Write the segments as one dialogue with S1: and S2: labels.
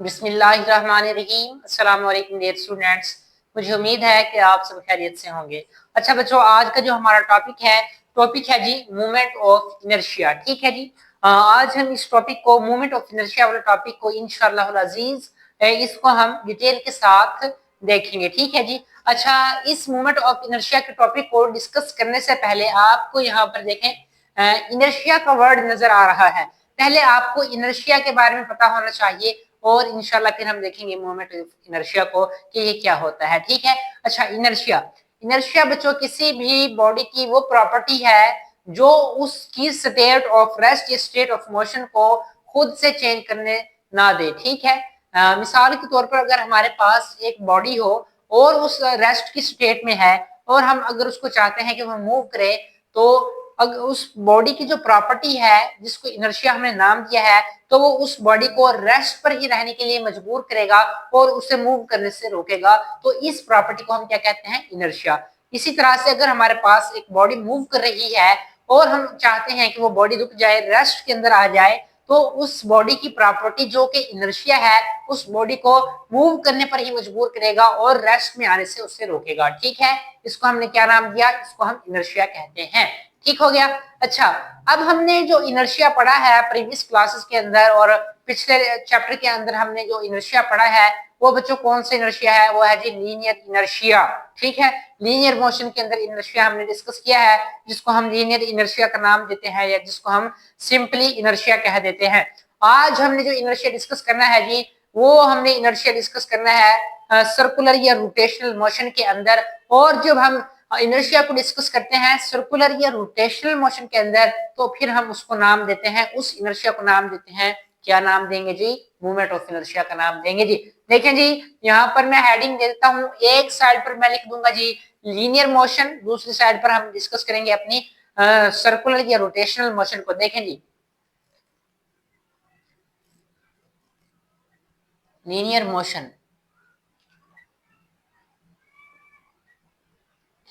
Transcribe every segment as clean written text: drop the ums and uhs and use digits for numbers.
S1: बिस्मिल्लाहिर्रहमानिर्रहीम। अस्सलाम वालेकुम डियर स्टूडेंट्स। मुझे उम्मीद है कि आप सब खैरियत से होंगे। अच्छा बच्चों, आज का जो हमारा टॉपिक है जी मूवमेंट ऑफ इनर्शिया। ठीक है जी। आज हम इस टॉपिक को मूवमेंट ऑफ इनर्शिया वाले टॉपिक को इंशाअल्लाह अजीज इसको हम डिटेल के साथ देखेंगे। ठीक है जी। अच्छा, इस मूवमेंट ऑफ इनर्शिया के टॉपिक को डिस्कस करने से पहले आपको यहाँ पर देखें, इनर्शिया का वर्ड नजर आ रहा है। पहले आपको इनर्शिया के बारे में पता होना चाहिए और इंशाल्लाह फिर हम देखेंगे मूवमेंट ऑफ इनर्शिया को कि ये क्या होता है। ठीक है। अच्छा, इनर्शिया इनर्शिया बच्चों किसी भी बॉडी की वो प्रॉपर्टी है जो उसकी स्टेट ऑफ रेस्ट या स्टेट ऑफ मोशन को खुद से चेंज करने ना दे। ठीक है। मिसाल के तौर पर अगर हमारे पास एक बॉडी हो और उस रेस्ट की स्टेट में है और हम अगर उसको चाहते हैं कि वो मूव करे, तो अगर उस बॉडी की जो प्रॉपर्टी है जिसको इनर्शिया हमने नाम दिया है, तो वो उस बॉडी को रेस्ट पर ही रहने के लिए मजबूर करेगा और उसे मूव करने से रोकेगा। तो इस प्रॉपर्टी को हम क्या कहते हैं? इनर्शिया। इसी तरह से अगर हमारे पास एक बॉडी मूव कर रही है और हम चाहते हैं कि वो बॉडी रुक जाए, रेस्ट के अंदर आ जाए, तो उस बॉडी की प्रॉपर्टी जो कि इनर्शिया है उस बॉडी को मूव करने पर ही मजबूर करेगा और रेस्ट में आने से उससे रोकेगा। ठीक है। इसको हमने क्या नाम दिया? इसको हम इनर्शिया कहते हैं। ठीक हो गया। अच्छा, अब हमने जो इनर्शिया पढ़ा है प्रीवियस क्लासेस के अंदर और पिछले चैप्टर के अंदर हमने जो इनर्शिया पढ़ा है वो बच्चों कौन सा इनर्शिया है? वो है जी लीनियर इनर्शिया। ठीक है। लीनियर मोशन के अंदर इनर्शिया हमने डिस्कस किया है, जिसको हम लीनियर इनर्शिया का नाम देते हैं या जिसको हम सिंपली इनर्शिया कह देते हैं। आज हमने जो इनर्शिया डिस्कस करना है जी, वो हमने इनर्शिया डिस्कस करना है सर्कुलर या रोटेशनल मोशन के अंदर। और जब हम इनर्शिया को डिस्कस करते हैं सर्कुलर या रोटेशनल मोशन के अंदर, तो फिर हम उसको नाम देते हैं, उस इनर्शिया को नाम देते हैं, क्या नाम देंगे जी? मूवमेंट ऑफ इनर्शिया का नाम देंगे जी। देखें जी, यहाँ पर मैं हेडिंग देता हूँ, एक साइड पर मैं लिख दूंगा जी लीनियर मोशन, दूसरी साइड पर हम डिस्कस करेंगे अपनी सर्कुलर या रोटेशनल मोशन को। देखें जी, लीनियर मोशन।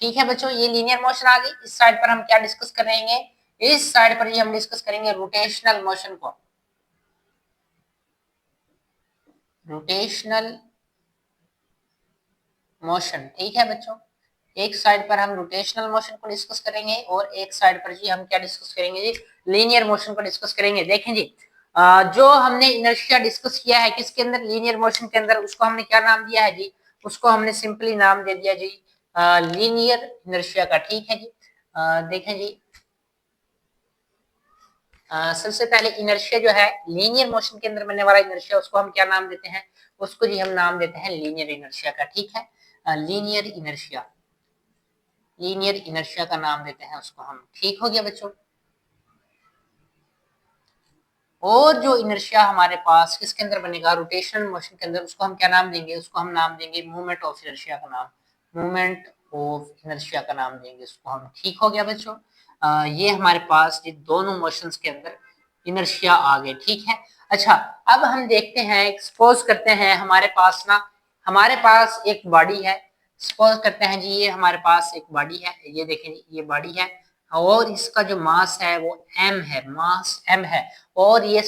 S1: ठीक है बच्चों, ये लीनियर मोशन आ गई। इस साइड पर हम क्या डिस्कस करेंगे? इस साइड पर ये हम डिस्कस करेंगे रोटेशनल मोशन को। Rotational motion. ठीक है बच्चों, एक साइड पर हम रोटेशनल मोशन को डिस्कस करेंगे और एक साइड पर जी हम क्या डिस्कस करेंगे जी? लीनियर मोशन को डिस्कस करेंगे। देखें जी, जो हमने इनर्शिया डिस्कस किया है किसके अंदर? लीनियर मोशन के अंदर। उसको हमने क्या नाम दिया है जी? उसको हमने सिंपली नाम दे दिया जी लीनियर इनर्शिया का। ठीक है जी। देखें जी, सबसे पहले इनर्शिया जो है लीनियर मोशन के अंदर बनने वाला इनर्शिया, उसको हम क्या नाम देते हैं? उसको जी हम नाम देते हैं लीनियर इनर्शिया का। ठीक है। लीनियर इनर्शिया, लीनियर इनर्शिया का नाम देते हैं उसको हम। ठीक हो गया बच्चों। और जो इनर्शिया हमारे पास किसके अंदर बनेगा? रोटेशनल मोशन के अंदर। उसको हम क्या नाम देंगे? उसको हम नाम देंगे मूवमेंट ऑफ इनर्शिया का नाम, मूवमेंट ऑफ इनर्शिया का नाम देंगे उसको हम। ठीक हो गया बच्चों। ये हमारे पास ये दोनों मोशंस के अंदर इनर्शिया आ गए। ठीक है। अच्छा, अब हम देखते हैं, सपोज करते हैं हमारे पास एक बॉडी है। सपोज करते हैं जी ये हमारे पास एक बॉडी है, ये देखें जी ये बॉडी है और इसका जो मास है वो m है, मास m है और ये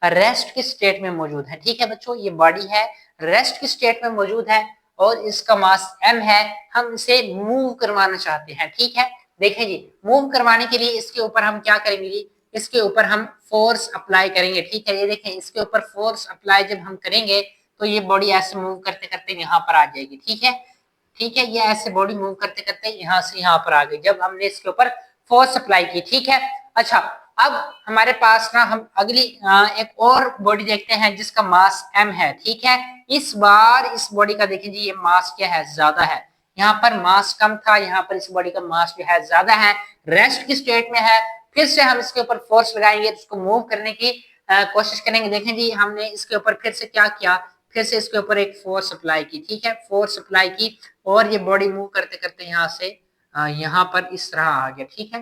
S1: रेस्ट की स्टेट में मौजूद है। ठीक है बच्चों, ये बॉडी है, रेस्ट की स्टेट में मौजूद है और इसका मास m है। हम इसे मूव करवाना चाहते हैं। ठीक है। देखें जी, मूव करवाने के लिए इसके ऊपर हम क्या करेंगे जी? इसके ऊपर हम फोर्स अप्लाई करेंगे। ठीक है, ये देखें, इसके ऊपर फोर्स अप्लाई जब हम करेंगे तो ये बॉडी ऐसे मूव करते करते यहाँ पर आ जाएगी। ठीक है। ठीक है, ये ऐसे बॉडी मूव करते करते यहाँ से यहाँ पर आ गई जब हमने इसके ऊपर फोर्स अप्लाई की। ठीक है। अच्छा, अब हमारे पास ना हम अगली एक और बॉडी देखते हैं जिसका मास m है। ठीक है। इस बार इस बॉडी का देखें जी ये मास क्या है? ज्यादा है। यहाँ पर मास कम था, यहाँ पर इस बॉडी का मास जो है ज्यादा है, रेस्ट की स्टेट में है। फिर से हम इसके ऊपर फोर्स लगाएंगे, इसको मूव करने की कोशिश करेंगे। देखें जी, हमने इसके ऊपर फिर से क्या किया? फिर से इसके ऊपर एक फोर्स अप्लाई की। ठीक है, फोर्स अप्लाई की और ये बॉडी मूव करते करते यहाँ से यहाँ पर इस तरह आ गया। ठीक है।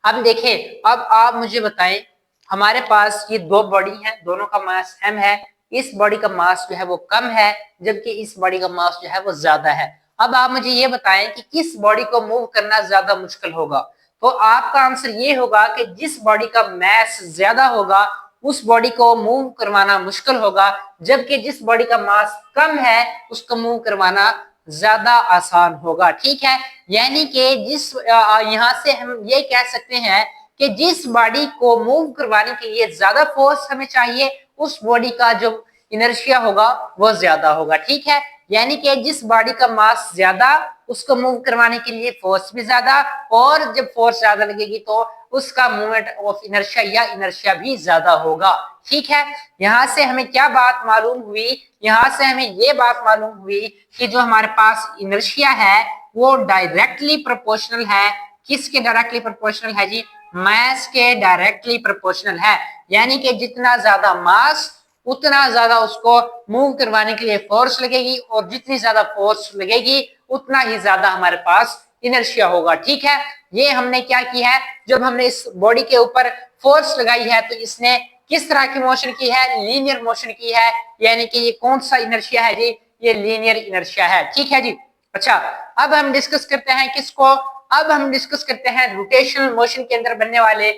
S1: अब देखें, अब आप मुझे बताएं, हमारे पास ये दो बॉडी है, दोनों का मास m है। इस बॉडी का मास जो है वो कम है जबकि इस बॉडी का मास जो है वो ज्यादा है। अब आप मुझे ये बताएं कि किस बॉडी को मूव करना ज्यादा मुश्किल होगा? तो आपका आंसर ये होगा कि जिस बॉडी का मास ज्यादा होगा उस बॉडी को मूव करवाना मुश्किल होगा, जबकि जिस बॉडी का मास कम है उसको मूव करवाना ज्यादा आसान होगा। ठीक है, यानी कि जिस यहाँ से हम ये कह सकते हैं कि जिस बॉडी को मूव करवाने के लिए ज्यादा फोर्स हमें चाहिए, उस बॉडी का जो इनर्शिया होगा वो ज्यादा होगा। ठीक है, यानी कि जिस बॉडी का मास ज्यादा, उसको मूव करवाने के लिए फोर्स भी ज्यादा, और जब फोर्स ज्यादा लगेगी तो उसका मूवमेंट ऑफ इनर्शिया या इनर्शिया भी ज्यादा होगा। ठीक है, यहाँ से हमें क्या बात मालूम हुई, यहाँ से हमें ये बात मालूम हुई कि जो हमारे पास इनर्शिया है वो डायरेक्टली प्रोपोर्शनल है। किसके डायरेक्टली प्रोपोर्शनल है जी? मास के डायरेक्टली प्रोपोर्शनल है, यानी कि जितना ज्यादा मास उतना ज्यादा उसको मूव करवाने के लिए फोर्स लगेगी, और जितनी ज्यादा फोर्स लगेगी उतना ही ज्यादा हमारे पास इनर्शिया होगा। ठीक है, ये हमने क्या किया है, जब हमने इस बॉडी के ऊपर फोर्स लगाई है तो इसने किस तरह की मोशन की है? लीनियर मोशन की है, यानी कि ये कौन सा इनर्शिया है जी? ये लीनियर इनर्शिया है। ठीक है जी। अच्छा, अब हम डिस्कस करते हैं किसको? अब हम डिस्कस करते हैं रोटेशनल मोशन के अंदर बनने वाले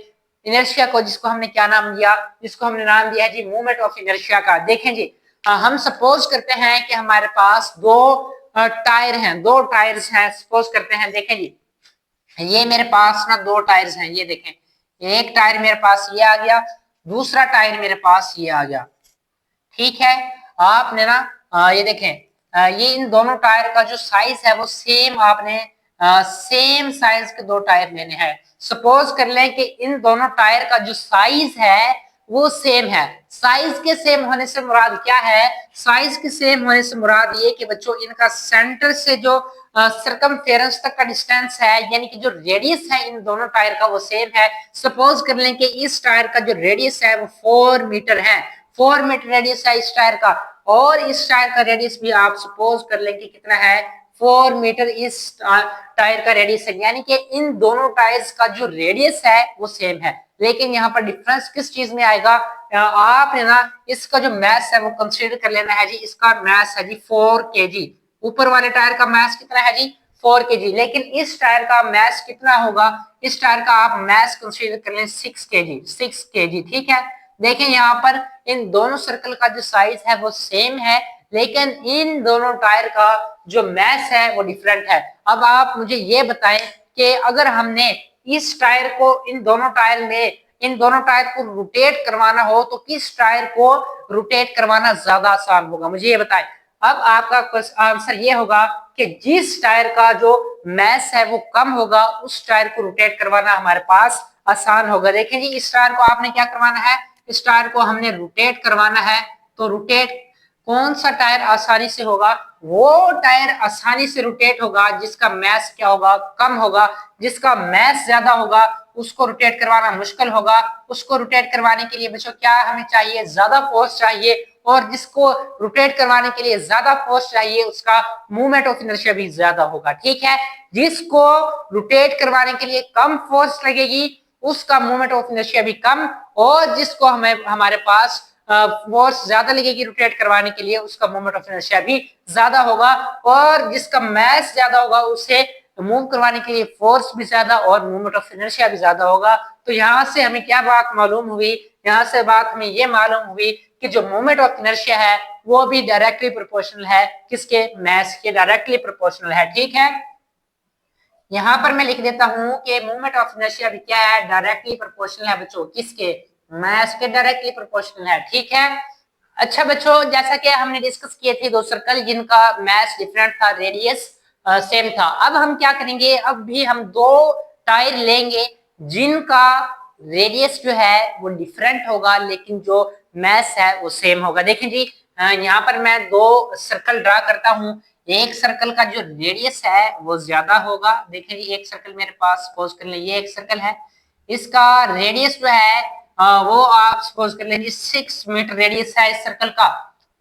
S1: इनर्शिया को, जिसको हमने क्या नाम दिया? जिसको हमने नाम दिया है जी मूवमेंट ऑफ इनर्शिया का। देखें जी, हम सपोज करते हैं कि हमारे पास दो टायर हैं, दो टायर्स हैं, सपोज करते हैं। देखें जी, ये मेरे पास ना दो टायर्स हैं, ये देखें, एक टायर मेरे पास ये आ गया, दूसरा टायर मेरे पास ये आ गया। ठीक है, आपने ना ये देखें, ये इन दोनों टायर का जो साइज है वो सेम, आपने सेम साइज के दो टायर लेने हैं। सपोज कर लें कि इन दोनों टायर का जो साइज है वो सेम है। साइज के सेम होने से मुराद क्या है? साइज के सेम होने से मुराद ये कि बच्चों इनका सेंटर से जो सरकमफेरेंस तक का डिस्टेंस है, यानी कि जो रेडियस है इन दोनों टायर का वो सेम है। सपोज कर लें कि इस टायर का जो रेडियस है वो 4 मीटर है, 4 मीटर रेडियस है इस टायर का, और इस टायर का रेडियस भी आप सपोज कर लें कि कितना है? 4 मीटर इस टायर का रेडियस है, यानी कि इन दोनों टायर्स का जो रेडियस है वो सेम है। लेकिन यहाँ पर डिफरेंस किस चीज में आएगा? आपने ना इसका जो मैस है वो कंसीडर कर लेना है जी, इसका मैस है जी 4 केजी। ऊपर वाले टायर का मैस कितना है जी? 4 केजी। लेकिन इस टायर का मैस कितना होगा? इस टायर का आप मैस कंसीडर कर लें 6 केजी, 6 केजी। ठीक है, देखें यहाँ पर इन दोनों सर्कल का जो साइज है वो सेम है, लेकिन इन दोनों टायर का जो मैस है वो डिफरेंट है। अब आप मुझे ये बताएं कि अगर हमने इस टायर को, इन दोनों टायर में, इन दोनों टायर को रोटेट करवाना हो तो किस टायर को रोटेट करवाना ज्यादा आसान होगा? मुझे ये बताएं। अब आपका आंसर ये होगा कि जिस टायर का जो मैस है वो कम होगा उस टायर को रोटेट करवाना हमारे पास आसान होगा। देखिए जी, इस टायर को आपने क्या करवाना है? इस टायर को हमने रोटेट करवाना है, तो रोटेट कौन सा टायर आसानी से होगा? वो टायर आसानी से रोटेट होगा जिसका मैस क्या होगा? कम होगा। जिसका मैस ज्यादा होगा उसको रोटेट करवाना मुश्किल होगा। उसको रोटेट करवाने के लिए बच्चों क्या हमें चाहिए? ज्यादा फोर्स चाहिए, और जिसको रोटेट करवाने के लिए ज्यादा फोर्स चाहिए उसका मूवमेंट ऑफ इनर्शिया भी ज्यादा होगा। ठीक है, जिसको रोटेट करवाने के लिए कम फोर्स लगेगी उसका मूवमेंट ऑफ इनर्शिया भी कम, और जिसको हमें हमारे पास फोर्स ज्यादा लगेगी रोटेट करवाने के लिए उसका मूवमेंट ऑफ इनर्शिया भी ज्यादा होगा, और जिसका मैस ज्यादा होगा उसे मूव करवाने के लिए फोर्स भी ज्यादा और मूवमेंट ऑफ इनर्शिया भी ज्यादा होगा। तो यहाँ से हमें क्या बात मालूम हुई? यहाँ से बात हमें ये मालूम हुई कि जो मूवमेंट ऑफ इनर्शिया है वो भी डायरेक्टली प्रोपोर्शनल है, किसके? मैस के डायरेक्टली प्रोपोर्शनल है। ठीक है, यहाँ पर मैं लिख देता हूं कि मूवमेंट ऑफ इनर्शिया भी क्या है? डायरेक्टली प्रोपोर्शनल है बच्चों, किसके? मैस के डायरेक्टली प्रोपोर्शनल है। ठीक है, अच्छा बच्चों, जैसा कि हमने डिस्कस किए थे दो सर्कल जिनका मैस डिफरेंट था, रेडियस सेम था। अब हम क्या करेंगे? अब भी हम दो टायर लेंगे जिनका रेडियस जो है वो डिफरेंट होगा, लेकिन जो मैस है वो सेम होगा। देखें जी, यहाँ पर मैं दो सर्कल ड्रा करता हूँ। एक सर्कल का जो रेडियस है वो ज्यादा होगा। देखें जी, एक सर्कल मेरे पास सपोज कर लें, ये एक सर्कल है, इसका रेडियस जो है वो आप सपोज कर लीजिए 6 मीटर रेडियस है इस सर्कल का,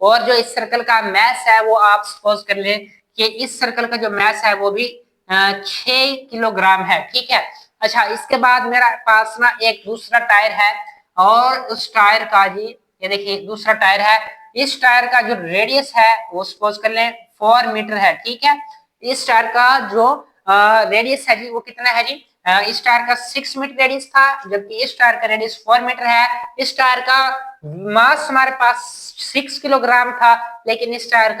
S1: और जो इस सर्कल का मैस है वो आप सपोज कर लें कि इस सर्कल का जो मैस है वो भी 6 किलोग्राम है। ठीक है, अच्छा, इसके बाद मेरा पास ना एक दूसरा टायर है, और उस टायर का जी, ये देखिए दूसरा टायर है, इस टायर का जो रेडियस है वो सपोज कर लें 4 मीटर है। ठीक है, इस टायर का जो रेडियस है जी वो कितना है जी? इस टायर का 6 मीटर रेडियस था, जबकि इस टायर का रेडियस 4 मीटर है। इस टायर का मास हमारे पास 6 किलोग्राम था, लेकिन इस टायर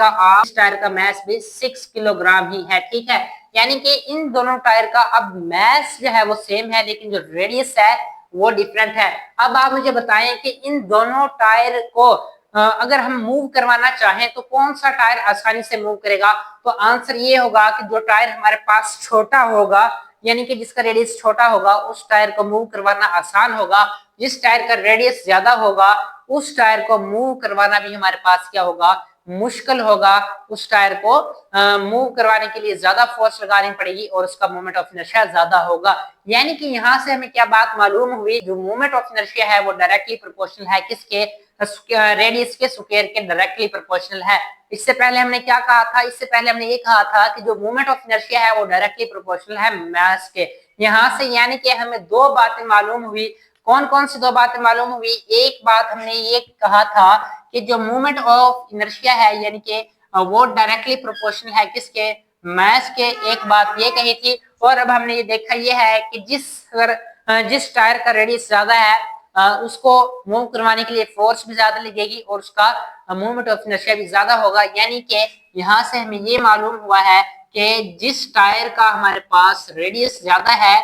S1: का मास भी 6 किलोग्राम ही है, ठीक है। यानी कि इन दोनों टायर का अब मास जो है वो सेम है, लेकिन जो रेडियस है वो डिफरेंट है। अब आप मुझे बताएं कि इन दोनों टायर को अगर हम मूव करवाना चाहें तो कौन सा टायर आसानी से मूव करेगा? तो आंसर ये होगा कि जो टायर हमारे पास छोटा होगा, यानी कि जिसका रेडियस छोटा होगा, उस टायर को मूव करवाना आसान होगा। जिस टायर का रेडियस ज्यादा होगा, उस टायर को मूव करवाना भी हमारे पास क्या होगा? मुश्किल होगा। उस टायर को मूव करवाने के लिए ज्यादा फोर्स लगानी पड़ेगी और उसका मोमेंट ऑफ इनर्शिया ज्यादा होगा। यानी कि यहाँ से हमें क्या बात मालूम हुई? जो मोमेंट ऑफ इनर्शिया है वो डायरेक्टली प्रोपोर्शनल है किसके? रेडियस के स्क्वायर के डायरेक्टली प्रोपोर्शनल है। इससे पहले हमने क्या कहा था? इससे पहले हमने ये कहा था कि जो मोमेंट ऑफ इनर्शिया है वो डायरेक्टली प्रोपोर्शनल है मास के। यहाँ से यानी कि हमें दो बातें मालूम हुई। कौन कौन सी दो बातें मालूम हुई? एक बात हमने ये कहा था कि जो मोमेंट ऑफ इनर्शिया है यानी कि वो डायरेक्टली प्रोपोर्शनल है किसके? मास के। एक बात ये कही थी। और अब हमने ये देखा ये है कि जिस टायर का रेडियस ज्यादा है उसको मूव करवाने के लिए फोर्स भी ज्यादा लगेगी और उसका मूवमेंट ऑफ इनर्शिया भी ज्यादा होगा। यानी कि यहाँ से हमें ये मालूम हुआ है कि जिस टायर का हमारे पास रेडियस ज्यादा है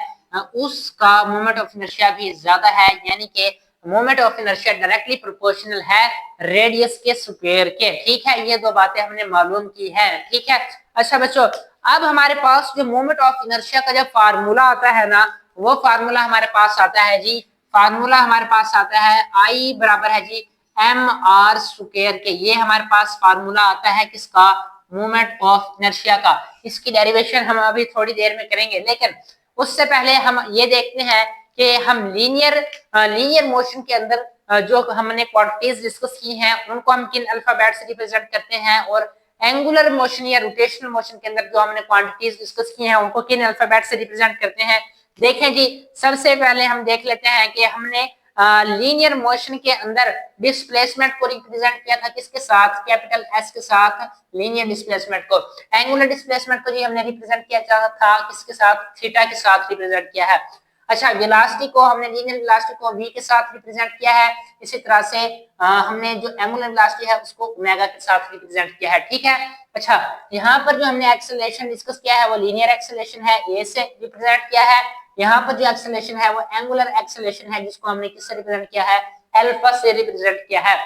S1: उसका मोमेंट ऑफ इनर्शिया भी ज्यादा है। यानी कि moment of inertia directly proportional है रेडियस के स्क्वायर के। ठीक है, ये दो बातें हमने मालूम की है। ठीक है। अच्छा बच्चों, अब हमारे पास जो मोमेंट ऑफ इनर्शिया का जब फार्मूला आता है ना, वो फार्मूला हमारे पास आता है जी, फार्मूला हमारे पास आता है आई बराबर है जी एम आर स्क्वायर के। ये हमारे पास फार्मूला आता है किसका? मोमेंट ऑफ इनर्शिया का। इसकी डेरिवेशन हम अभी थोड़ी देर में करेंगे, लेकिन उससे पहले हम ये देखते हैं कि हम लीनियर मोशन के अंदर जो हमने क्वांटिटीज डिस्कस की हैं उनको हम किन अल्फाबेट से रिप्रेजेंट करते हैं, और एंगुलर मोशन या रोटेशनल मोशन के अंदर जो हमने क्वांटिटीज डिस्कस की हैं उनको किन अल्फाबेट से रिप्रेजेंट करते हैं। देखें जी, सबसे पहले हम देख लेते हैं कि हमने लीनियर मोशन के अंदर डिस्प्लेसमेंट को रिप्रेजेंट किया था किसके साथ? कैपिटल एस के साथ लीनियर डिस्प्लेसमेंट को। एंगुलर डिस्प्लेसमेंट को जी हमने रिप्रेजेंट किया था किसके साथ? थीटा के साथ रिप्रेजेंट किया है। अच्छा, वेलोसिटी को हमने लीनियर वेलोसिटी को v के साथ रिप्रेजेंट किया है। इसी तरह से हमने जो एंगुलर वेलोसिटी है उसको ओमेगा के साथ रिप्रेजेंट किया है। ठीक है। अच्छा, यहाँ पर जो हमने एक्सेलरेशन डिस्कस किया है वो लीनियर एक्सेलरेशन है, ए से रिप्रेजेंट किया है। यहाँ पर जो एक्सेलरेशन है वो एंगुलर एक्सेलरेशन है, जिसको हमने किससे रिप्रेजेंट किया है? अल्फा से रिप्रेजेंट किया है।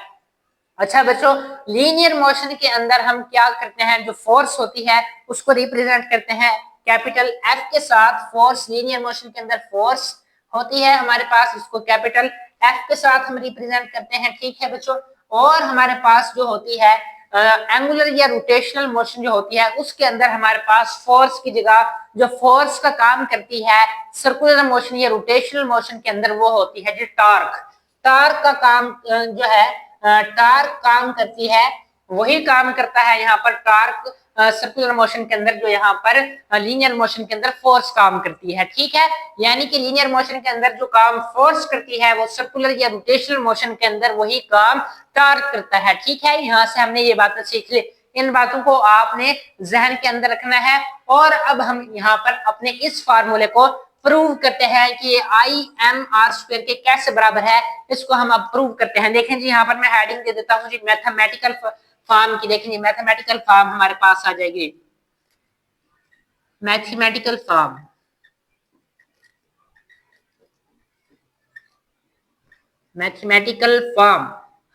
S1: अच्छा बच्चों, लीनियर मोशन के अंदर हम क्या करते हैं? जो फोर्स होती है उसको रिप्रेजेंट करते हैं कैपिटल एफ के साथ। फोर्स, लीनियर मोशन के अंदर फोर्स होती है हमारे पास, इसको कैपिटल एफ के साथ हम रिप्रेजेंट करते हैं। ठीक है बच्चों। और हमारे पास जो होती है एंगुलर या रोटेशनल मोशन जो होती है उसके अंदर हमारे पास फोर्स की जगह जो फोर्स का काम करती है सर्कुलर मोशन या रोटेशनल मोशन के अंदर वो होती है जो टार्क। टार्क का काम जो है टार्क काम करती है, वही काम करता है यहाँ पर टार्क सर्कुलर मोशन के अंदर जो यहाँ पर लीनियर मोशन के अंदर फोर्स काम करती है। ठीक है। यानी कि लीनियर मोशन के अंदर जो काम फोर्स करती है वो सर्कुलर या रोटेशनल मोशन के अंदर वही काम टार्क करता है। ठीक है। यहाँ से हमने ये बातें सीख ली। इन बातों को आपने जहन के अंदर रखना है। और अब हम यहाँ पर अपने इस फार्मूले को प्रूव करते हैं कि आई एम आर स्क्वायर के कैसे बराबर है, इसको हम अब प्रूव करते हैं। देखें जी, यहाँ पर मैं हेडिंग दे देता हूँ जी मैथमेटिकल फॉर्म की। देखें जी, मैथमेटिकल फॉर्म हमारे पास आ जाएगी, मैथमेटिकल फॉर्म। मैथमेटिकल फॉर्म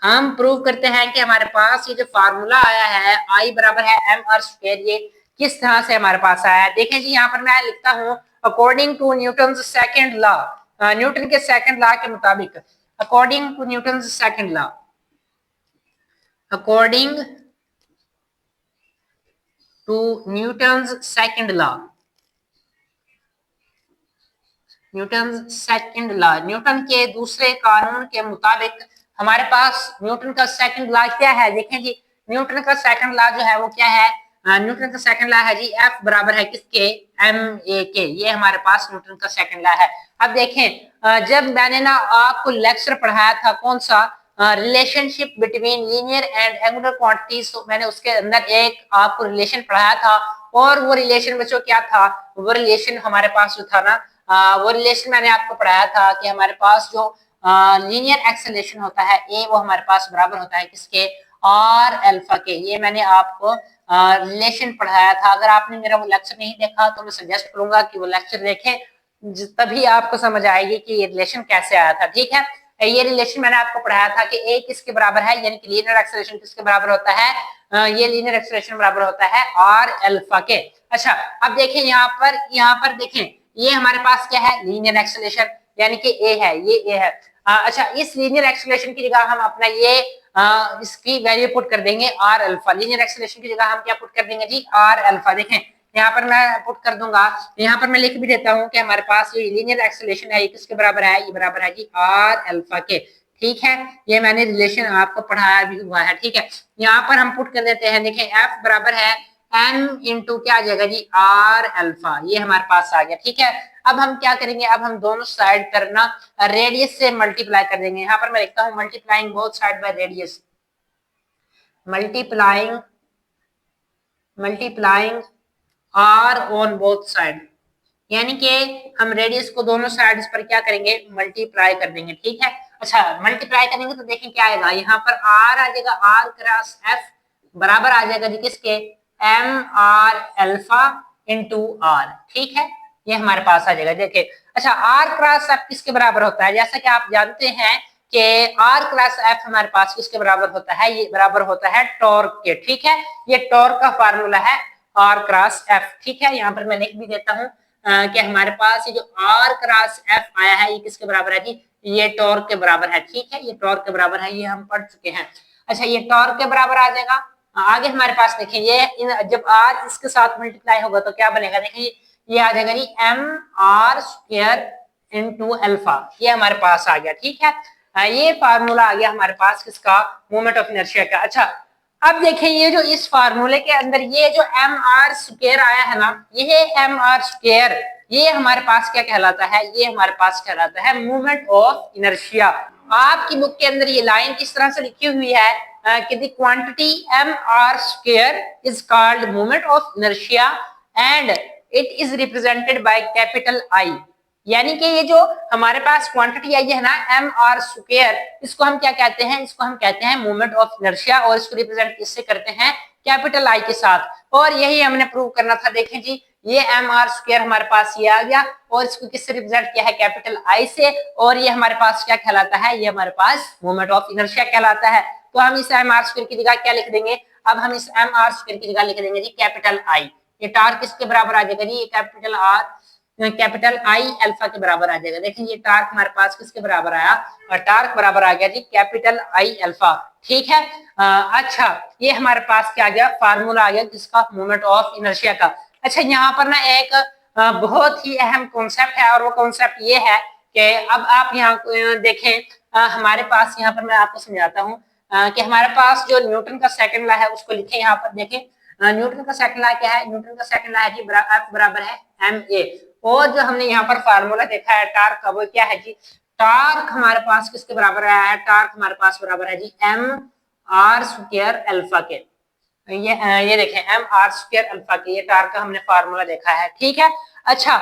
S1: हम प्रूव करते हैं कि हमारे पास ये जो फार्मूला आया है आई बराबर है एम आर स्क्वायर, ये किस तरह से हमारे पास आया है। देखें जी, यहाँ पर मैं लिखता हूँ according to Newton second law, Newton के सेकंड लॉ के मुताबिक, according to Newton second law, according to Newton second law, Newton second law, Newton के दूसरे कानून के मुताबिक हमारे पास न्यूटन का सेकंड लॉ क्या है? देखें जी, न्यूटन का सेकंड लॉ जो है वो क्या है? न्यूटन का सेकंड लॉ है जी एफ बराबर है किसके? एम ए के। ये हमारे पास न्यूटन का सेकंड लॉ है। अब देखें, जब मैंने ना आपको लेक्चर पढ़ाया था कौन सा, relationship between linear and angular quantities, तो मैंने उसके अंदर एक आपको रिलेशन पढ़ाया था। और वो रिलेशन बच्चों क्या था? वो रिलेशन हमारे पास जो था ना वो रिलेशन मैंने आपको पढ़ाया था कि हमारे पास जो लीनियर एक्सेलरेशन होता है ए, वो हमारे पास बराबर होता है किसके, आर अल्फा के। ये मैंने आपको रिलेशन पढ़ाया था। अगर आपने मेरा वो लेक्चर नहीं देखा तो मैं सजेस्ट करूंगा कि वो लेक्चर देखें, तभी आपको समझ आएगी कि ये रिलेशन कैसे आया था। ठीक है, ये रिलेशन मैंने आपको पढ़ाया था कि ए किसके बराबर है, यानी कि लीनियर एक्सेलरेशन किसके बराबर होता है, ये लीनियर एक्सेलरेशन बराबर होता है आर अल्फा के। अच्छा, अब देखें यहाँ पर देखें, ये हमारे पास क्या है, लीनियर एक्सेलरेशन, यानी कि ए है, ये ए है। अच्छा, इस लीनियर एक्सेलरेशन की जगह हम अपना ये इसकी वैल्यू पुट कर देंगे आर अल्फा। लीनियर एक्सेलरेशन की जगह हम क्या पुट कर देंगे जी, आर अल्फा। देखें यहाँ पर मैं पुट कर दूंगा, यहाँ पर मैं लिख भी देता हूँ कि हमारे पास ये लीनियर एक्सेलरेशन है, ये किसके बराबर है, ये बराबर है जी आर अल्फा के। ठीक है, ये मैंने रिलेशन आपको पढ़ाया भी हुआ है। ठीक है, यहाँ पर हम पुट कर देते हैं, देखें एफ बराबर है एन इंटू क्या आ जाएगा जी, आर अल्फा, ये हमारे पास आ गया। ठीक है, अब हम क्या करेंगे, अब हम दोनों साइड करना रेडियस से मल्टीप्लाई कर देंगे। यहाँ पर मैं लिखता हूँ multiplying both side by radius, multiplying R on both side, यानी कि हम रेडियस को दोनों साइड्स पर क्या करेंगे, मल्टीप्लाई कर देंगे। ठीक है, अच्छा मल्टीप्लाई करेंगे तो देखें क्या आएगा, यहाँ पर आर आ जाएगा, आर क्रॉस एफ बराबर आ जाएगा जी किसके, M R alpha into R. ठीक है, ये हमारे पास आ जाएगा। देखिए, अच्छा आर क्रॉस एफ किसके बराबर होता है, जैसा कि आप जानते हैं कि आर क्रॉस एफ हमारे पास किसके बराबर होता है, ये बराबर होता है टॉर्क के। ठीक है, ये टॉर्क का फार्मूला है आर क्रॉस एफ। ठीक है, यहाँ पर मैं लिख भी देता हूँ कि हमारे पास ये जो आर क्रॉस एफ आया है, ये किसके बराबर है जी, ये टॉर्क के बराबर है। ठीक है, ये टॉर्क के बराबर है, ये हम पढ़ चुके हैं। अच्छा, ये टॉर्क के बराबर आ जाएगा। आगे हमारे पास देखिए, ये जब आर इसके साथ मल्टीप्लाई होगा तो क्या बनेगा, देखिए ये आ जाएगा जी M R square into alpha, ये हमारे पास आ गया। ठीक है, ये फार्मूला आ गया हमारे पास किसका, मोमेंट ऑफ इनर्शिया का। अच्छा, अब देखें ये जो इस फार्मूले के अंदर ये जो एम आर स्क्वायर आया है ना, ये एम आर स्क्वायर, ये हमारे पास क्या कहलाता है, ये हमारे पास कहलाता है मोमेंट ऑफ इनर्शिया। आपकी बुक के अंदर ये लाइन किस तरह से लिखी हुई है कि the quantity M R square is called moment of inertia and it is represented by capital I. यानी कि ये जो हमारे पास क्वांटिटी आई है ना एम आर स्क्वायर, इसको हम क्या कहते हैं, इसको हम कहते हैं मोमेंट ऑफ इनर्शिया, और इसको रिप्रेजेंट किससे करते हैं, कैपिटल आई के साथ। और यही हमने प्रूव करना था। देखें जी, ये एम आर स्क्वायर हमारे पास ये आ गया, और इसको किससे रिप्रेजेंट किया है, कैपिटल आई से, और ये हमारे पास क्या कहलाता है, ये हमारे पास मोमेंट ऑफ इनर्शिया कहलाता है। तो हम इस एम आर स्क्वायर की जगह क्या लिख देंगे, अब हम इस एम आर स्क्वायर की जगह लिख देंगे जी कैपिटल आई। ये टार्क किसके बराबर आ जाएगा जी, ये कैपिटल आई अल्फा के बराबर आ जाएगा। देखिए ये टार्क हमारे पास किसके बराबर आया, और टार्क बराबर आ गया जी कैपिटल आई अल्फा। ठीक है, अच्छा ये हमारे पास क्या आ गया, फार्मूला आ गया किसका, मोमेंट ऑफ इनर्शिया का। अच्छा, यहाँ पर ना एक बहुत ही अहम कॉन्सेप्ट है, और वो कॉन्सेप्ट ये है कि अब आप यहाँ देखें, हमारे पास यहाँ पर मैं आपको समझाता हूँ कि हमारे पास जो न्यूटन का सेकंड लॉ है उसको लिखे। यहाँ पर देखें, न्यूटन का सेकंड लॉ क्या है, न्यूटन का सेकंड लॉ है जी F बराबर है एम ए, और जो हमने यहाँ पर फार्मूला देखा है टार्क का, वो क्या है जी, टार्क हमारे पास किसके बराबर आया है, टार्क हमारे पास बराबर है जी एम आर स्क्वायर अल्फा के। ये देखें एम आर स्क्वायर अल्फा के, ये टार्क का हमने फार्मूला देखा है। ठीक है, अच्छा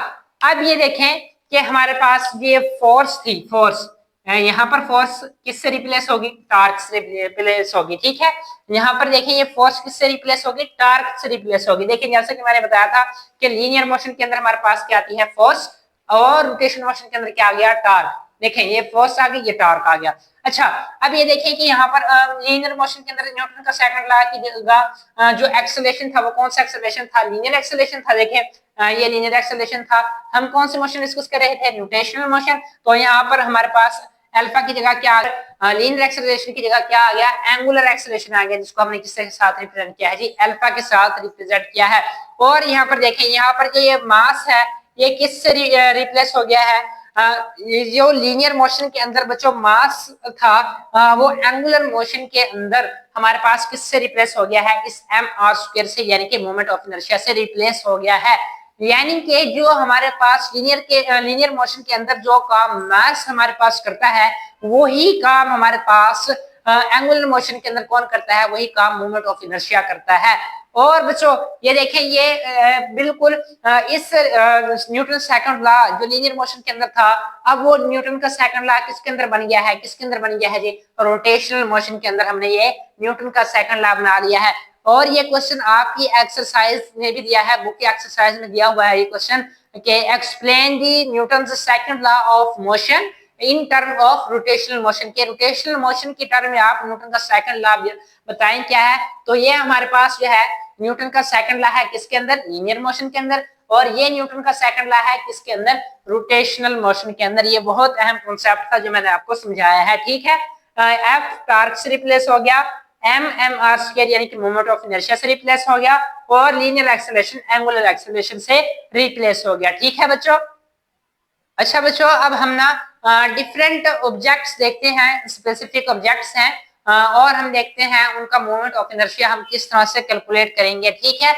S1: अब ये देखें कि हमारे पास ये फोर्स थी, फोर्स यहाँ पर फोर्स किससे रिप्लेस होगी, टार्क से रिप्लेस होगी। ठीक है, यहाँ पर देखिए ये फोर्स किससे रिप्लेस होगी, टार्क से रिप्लेस होगी। देखिए जैसे कि मैंने बताया था कि लीनियर मोशन के अंदर हमारे पास क्या आती है, फोर्स, और रोटेशन मोशन के अंदर क्या आ गया, टार्क। देखें ये फोर्स आ गई, ये टार्क आ गया। अच्छा, अब ये देखिए कि यहाँ पर लीनियर मोशन के अंदर न्यूटन का सेकंड लॉ की जगह जो एक्सेलरेशन था वो कौन सा एक्सेलरेशन था, लीनियर एक्सेलरेशन था। देखें ये लीनियर एक्सेलरेशन था। हम कौन सी मोशन डिस्कस कर रहे थे, रोटेशनल मोशन। तो यहाँ पर हमारे पास अल्फा की जगह क्या, लीनियर एक्सेलरेशन की जगह क्या आ गया, एंगुलर एक्सेलरेशन आ गया, जिसको हमने किसके साथ रिप्रेजेंट किया है जी, अल्फा के साथ रिप्रेजेंट किया है। और यहाँ पर देखें, यहाँ पर जो ये मास है ये किससे रिप्लेस हो गया है, जो लीनियर मोशन के अंदर बच्चों मास था वो एंगुलर मोशन के अंदर हमारे पास किससे रिप्लेस हो गया है, इस एम आर स्क्वायर से, यानी कि मोमेंट ऑफ इनर्शिया से रिप्लेस हो गया है। यानी कि जो हमारे पास लीनियर मोशन के अंदर जो काम मास हमारे पास करता है, वही काम हमारे पास एंगुलर मोशन के अंदर कौन करता है, वही काम मोमेंट ऑफ इनर्शिया करता है। और बच्चों ये देखें, ये बिल्कुल इस न्यूटन सेकंड लॉ जो लीनियर मोशन के अंदर था, अब वो न्यूटन का सेकंड लॉ किसके अंदर बन गया है, किसके अंदर बन गया है जी, रोटेशनल मोशन के अंदर हमने ये न्यूटन का सेकंड लॉ बना लिया है। और ये क्वेश्चन आपकी एक्सरसाइज में भी दिया है, बुक की एक्सरसाइज में दिया हुआ है ये क्वेश्चन कि explain the Newton second law of motion in term of rotational motion के रोटेशनल मोशन की टर्म में आप न्यूटन का सेकंड लॉ बताएं क्या है। तो ये हमारे पास जो है न्यूटन का सेकंड लॉ है किसके अंदर, लीनियर मोशन के अंदर, और ये न्यूटन का सेकंड लॉ है किसके अंदर, रोटेशनल मोशन के अंदर। ये बहुत अहम कॉन्सेप्ट था जो मैंने आपको समझाया है, ठीक है। एफ टॉर्क से रिप्लेस हो गया, एम एम आर स्क्वायर यानी कि मोमेंट ऑफ इनर्शिया से रिप्लेस हो गया, और लीनियर एक्सेलरेशन एंगुलर एक्सेलरेशन से रिप्लेस हो गया, ठीक है बच्चों। अच्छा बच्चों, अब हम ना डिफरेंट ऑब्जेक्ट्स देखते हैं, स्पेसिफिक ऑब्जेक्ट्स हैं, और हम देखते हैं उनका मोमेंट ऑफ इनर्शिया हम किस तरह से कैलकुलेट करेंगे, ठीक है।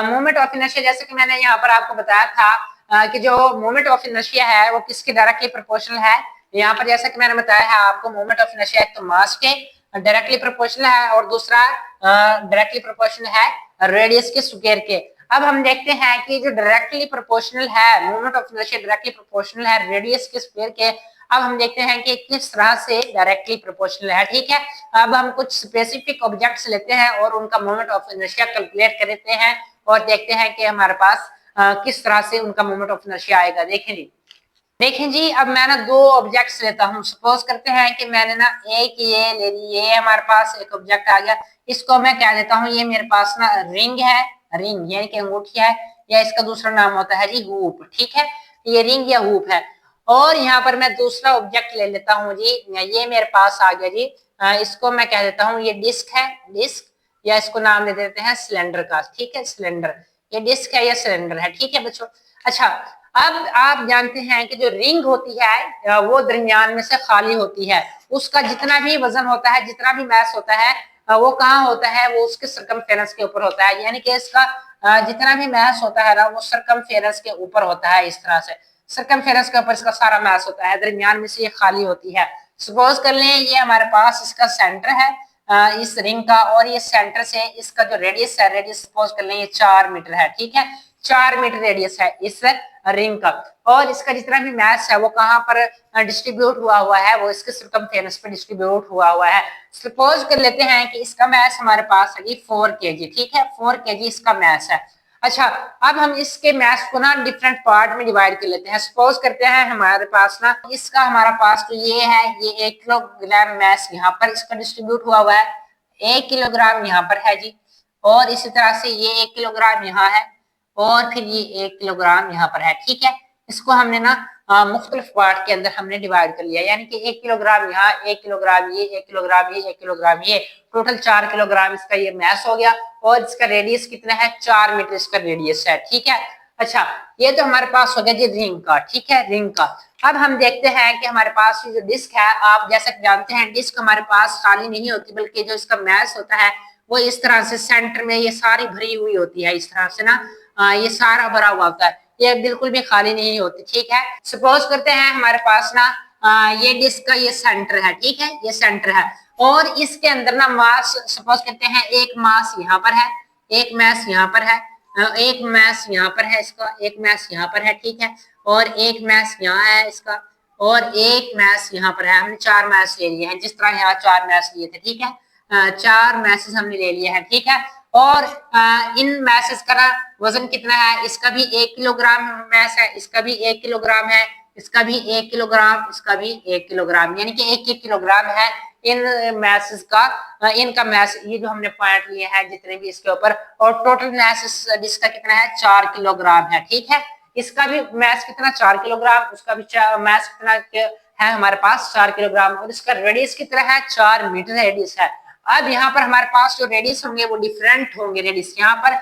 S1: मोमेंट ऑफ इनर्शिया जैसे कि मैंने यहाँ पर आपको बताया था कि जो मोमेंट ऑफ इनर्शिया है वो किसके डायरेक्टली प्रोपोर्शनल है। यहाँ पर जैसा कि मैंने बताया है आपको, मोमेंट ऑफ इनर्शिया एक तो मास के डायरेक्टली प्रोपोर्शनल है, और दूसरा डायरेक्टली प्रोपोर्शनल है रेडियस के स्क्वायर के। अब हम देखते हैं कि जो डायरेक्टली प्रोपोर्शनल है, moment of inertia directly proportional है रेडियस के स्क्वायर के। अब हम देखते हैं कि किस तरह से डायरेक्टली प्रोपोर्शनल है, ठीक है। अब हम कुछ स्पेसिफिक ऑब्जेक्ट्स लेते हैं और उनका मोमेंट ऑफ इनर्शिया कैलकुलेट करते हैं, और देखते हैं कि हमारे पास किस तरह से उनका मोमेंट ऑफ इनर्शिया आएगा। देखें जी, अब मैं ना दो ऑब्जेक्ट्स लेता हूँ। सपोज करते हैं कि मैंने ना एक ये ले ली, ये हमारे पास एक ऑब्जेक्ट आ गया, इसको मैं क्या देता हूँ, ये मेरे पास ना रिंग है, रिंग यानी कि अंगूठी है, या इसका दूसरा नाम होता है जी हुप, ठीक है। ये रिंग या हुप है। और यहाँ पर मैं दूसरा ऑब्जेक्ट ले लेता हूँ जी, ये मेरे पास आ गया जी, इसको मैं कह देता हूँ ये डिस्क है, डिस्क, या इसको नाम दे देते हैं सिलेंडर का, ठीक है, सिलेंडर। ये डिस्क है या सिलेंडर है, ठीक है बच्चों। अच्छा, अब आप जानते हैं कि जो रिंग होती है वो दरमियान में से खाली होती है, उसका जितना भी वजन होता है, जितना भी मैस होता है, वो कहाँ होता है, वो उसके सरकमफेरेंस के ऊपर होता है। यानी कि इसका जितना भी मैस होता है ना, वो सरकमफेरेंस के ऊपर होता है। इस तरह से सरकमफेरेंस के ऊपर इसका सारा मैस होता है, दरमियान में से ये खाली होती है। सपोज कर लें ये हमारे पास इसका सेंटर है इस रिंग का, और ये सेंटर से इसका जो रेडियस है, रेडियस सपोज कर लें ये 4 मीटर है, ठीक है। 4 मीटर रेडियस है इस रिंग का, और इसका जितना भी मैस है वो कहाँ पर डिस्ट्रीब्यूट हुआ है, वो इसके सरकमफेरेंस पे डिस्ट्रीब्यूट हुआ है। सपोज कर लेते हैं कि इसका मैस हमारे पास है 4 केजी, ठीक है, 4 केजी इसका मैस है। अच्छा, अब हम इसके मैस को ना डिफरेंट पार्ट में डिवाइड कर लेते हैं। सपोज करते हैं हमारे पास ना इसका हमारा पास तो ये है, ये 1 किलोग्राम मैस यहाँ पर इसका डिस्ट्रीब्यूट हुआ है, 1 किलोग्राम यहाँ पर है जी, और इसी तरह से ये 1 किलोग्राम यहाँ है, और फिर ये 1 किलोग्राम यहाँ पर है, ठीक है। इसको हमने ना मुख्तलिफ पार्ट के अंदर हमने डिवाइड कर लिया, यानी कि 1 किलोग्राम यहाँ, 1 किलोग्राम ये, 1 किलोग्राम ये, 1 किलोग्राम ये, टोटल 4 किलोग्राम इसका ये मैस हो गया। और इसका रेडियस कितना है, 4 मीटर इसका रेडियस है, ठीक है। अच्छा, ये तो हमारे पास हो गया जी रिंग का, ठीक है, रिंग का। अब हम देखते हैं कि हमारे पास ये जो डिस्क है, आप जैसा जानते हैं डिस्क हमारे पास खाली नहीं होती, बल्कि जो इसका मैस होता है वो इस तरह से सेंटर में ये सारी भरी हुई होती है, इस तरह से ना ये सारा भरा हुआ होता है, ये बिल्कुल भी खाली नहीं होती, ठीक है। सपोज करते हैं हमारे पास ना ये डिस्क का ये सेंटर है, ठीक है, ये सेंटर है, और इसके अंदर ना मास, सपोज करते हैं एक मास यहाँ पर है, एक मैस यहाँ पर है, एक मैस यहाँ पर है इसका, एक मैस यहाँ पर है, ठीक है, और एक मैस यहाँ है इसका, और एक मैस यहाँ पर है। हमने 4 मैस ले लिए हैं, जिस तरह यहाँ 4 मैस लिए थे, ठीक है, 4 मैसेज हमने ले लिए हैं, ठीक है। और इन मैसेज का वजन कितना है, इसका भी 1 किलोग्राम मैस है, इसका भी 1 किलोग्राम है, इसका भी 1 किलोग्राम, इसका भी 1 किलोग्राम, यानी कि 1 किलोग्राम है इन मैसेज का। इनका मैस ये जो हमने पॉइंट लिए हैं जितने भी इसके ऊपर, और टोटल मैसेज जिसका कितना है 4 किलोग्राम है, ठीक है। इसका भी मैस कितना 4 किलोग्राम, उसका भी मैस कितना है हमारे पास 4 किलोग्राम, और इसका रेडियस कितना है 4 मीटर रेडियस है। अब यहाँ पर हमारे पास जो रेडियस होंगे वो डिफरेंट होंगे रेडियस यहाँ पर,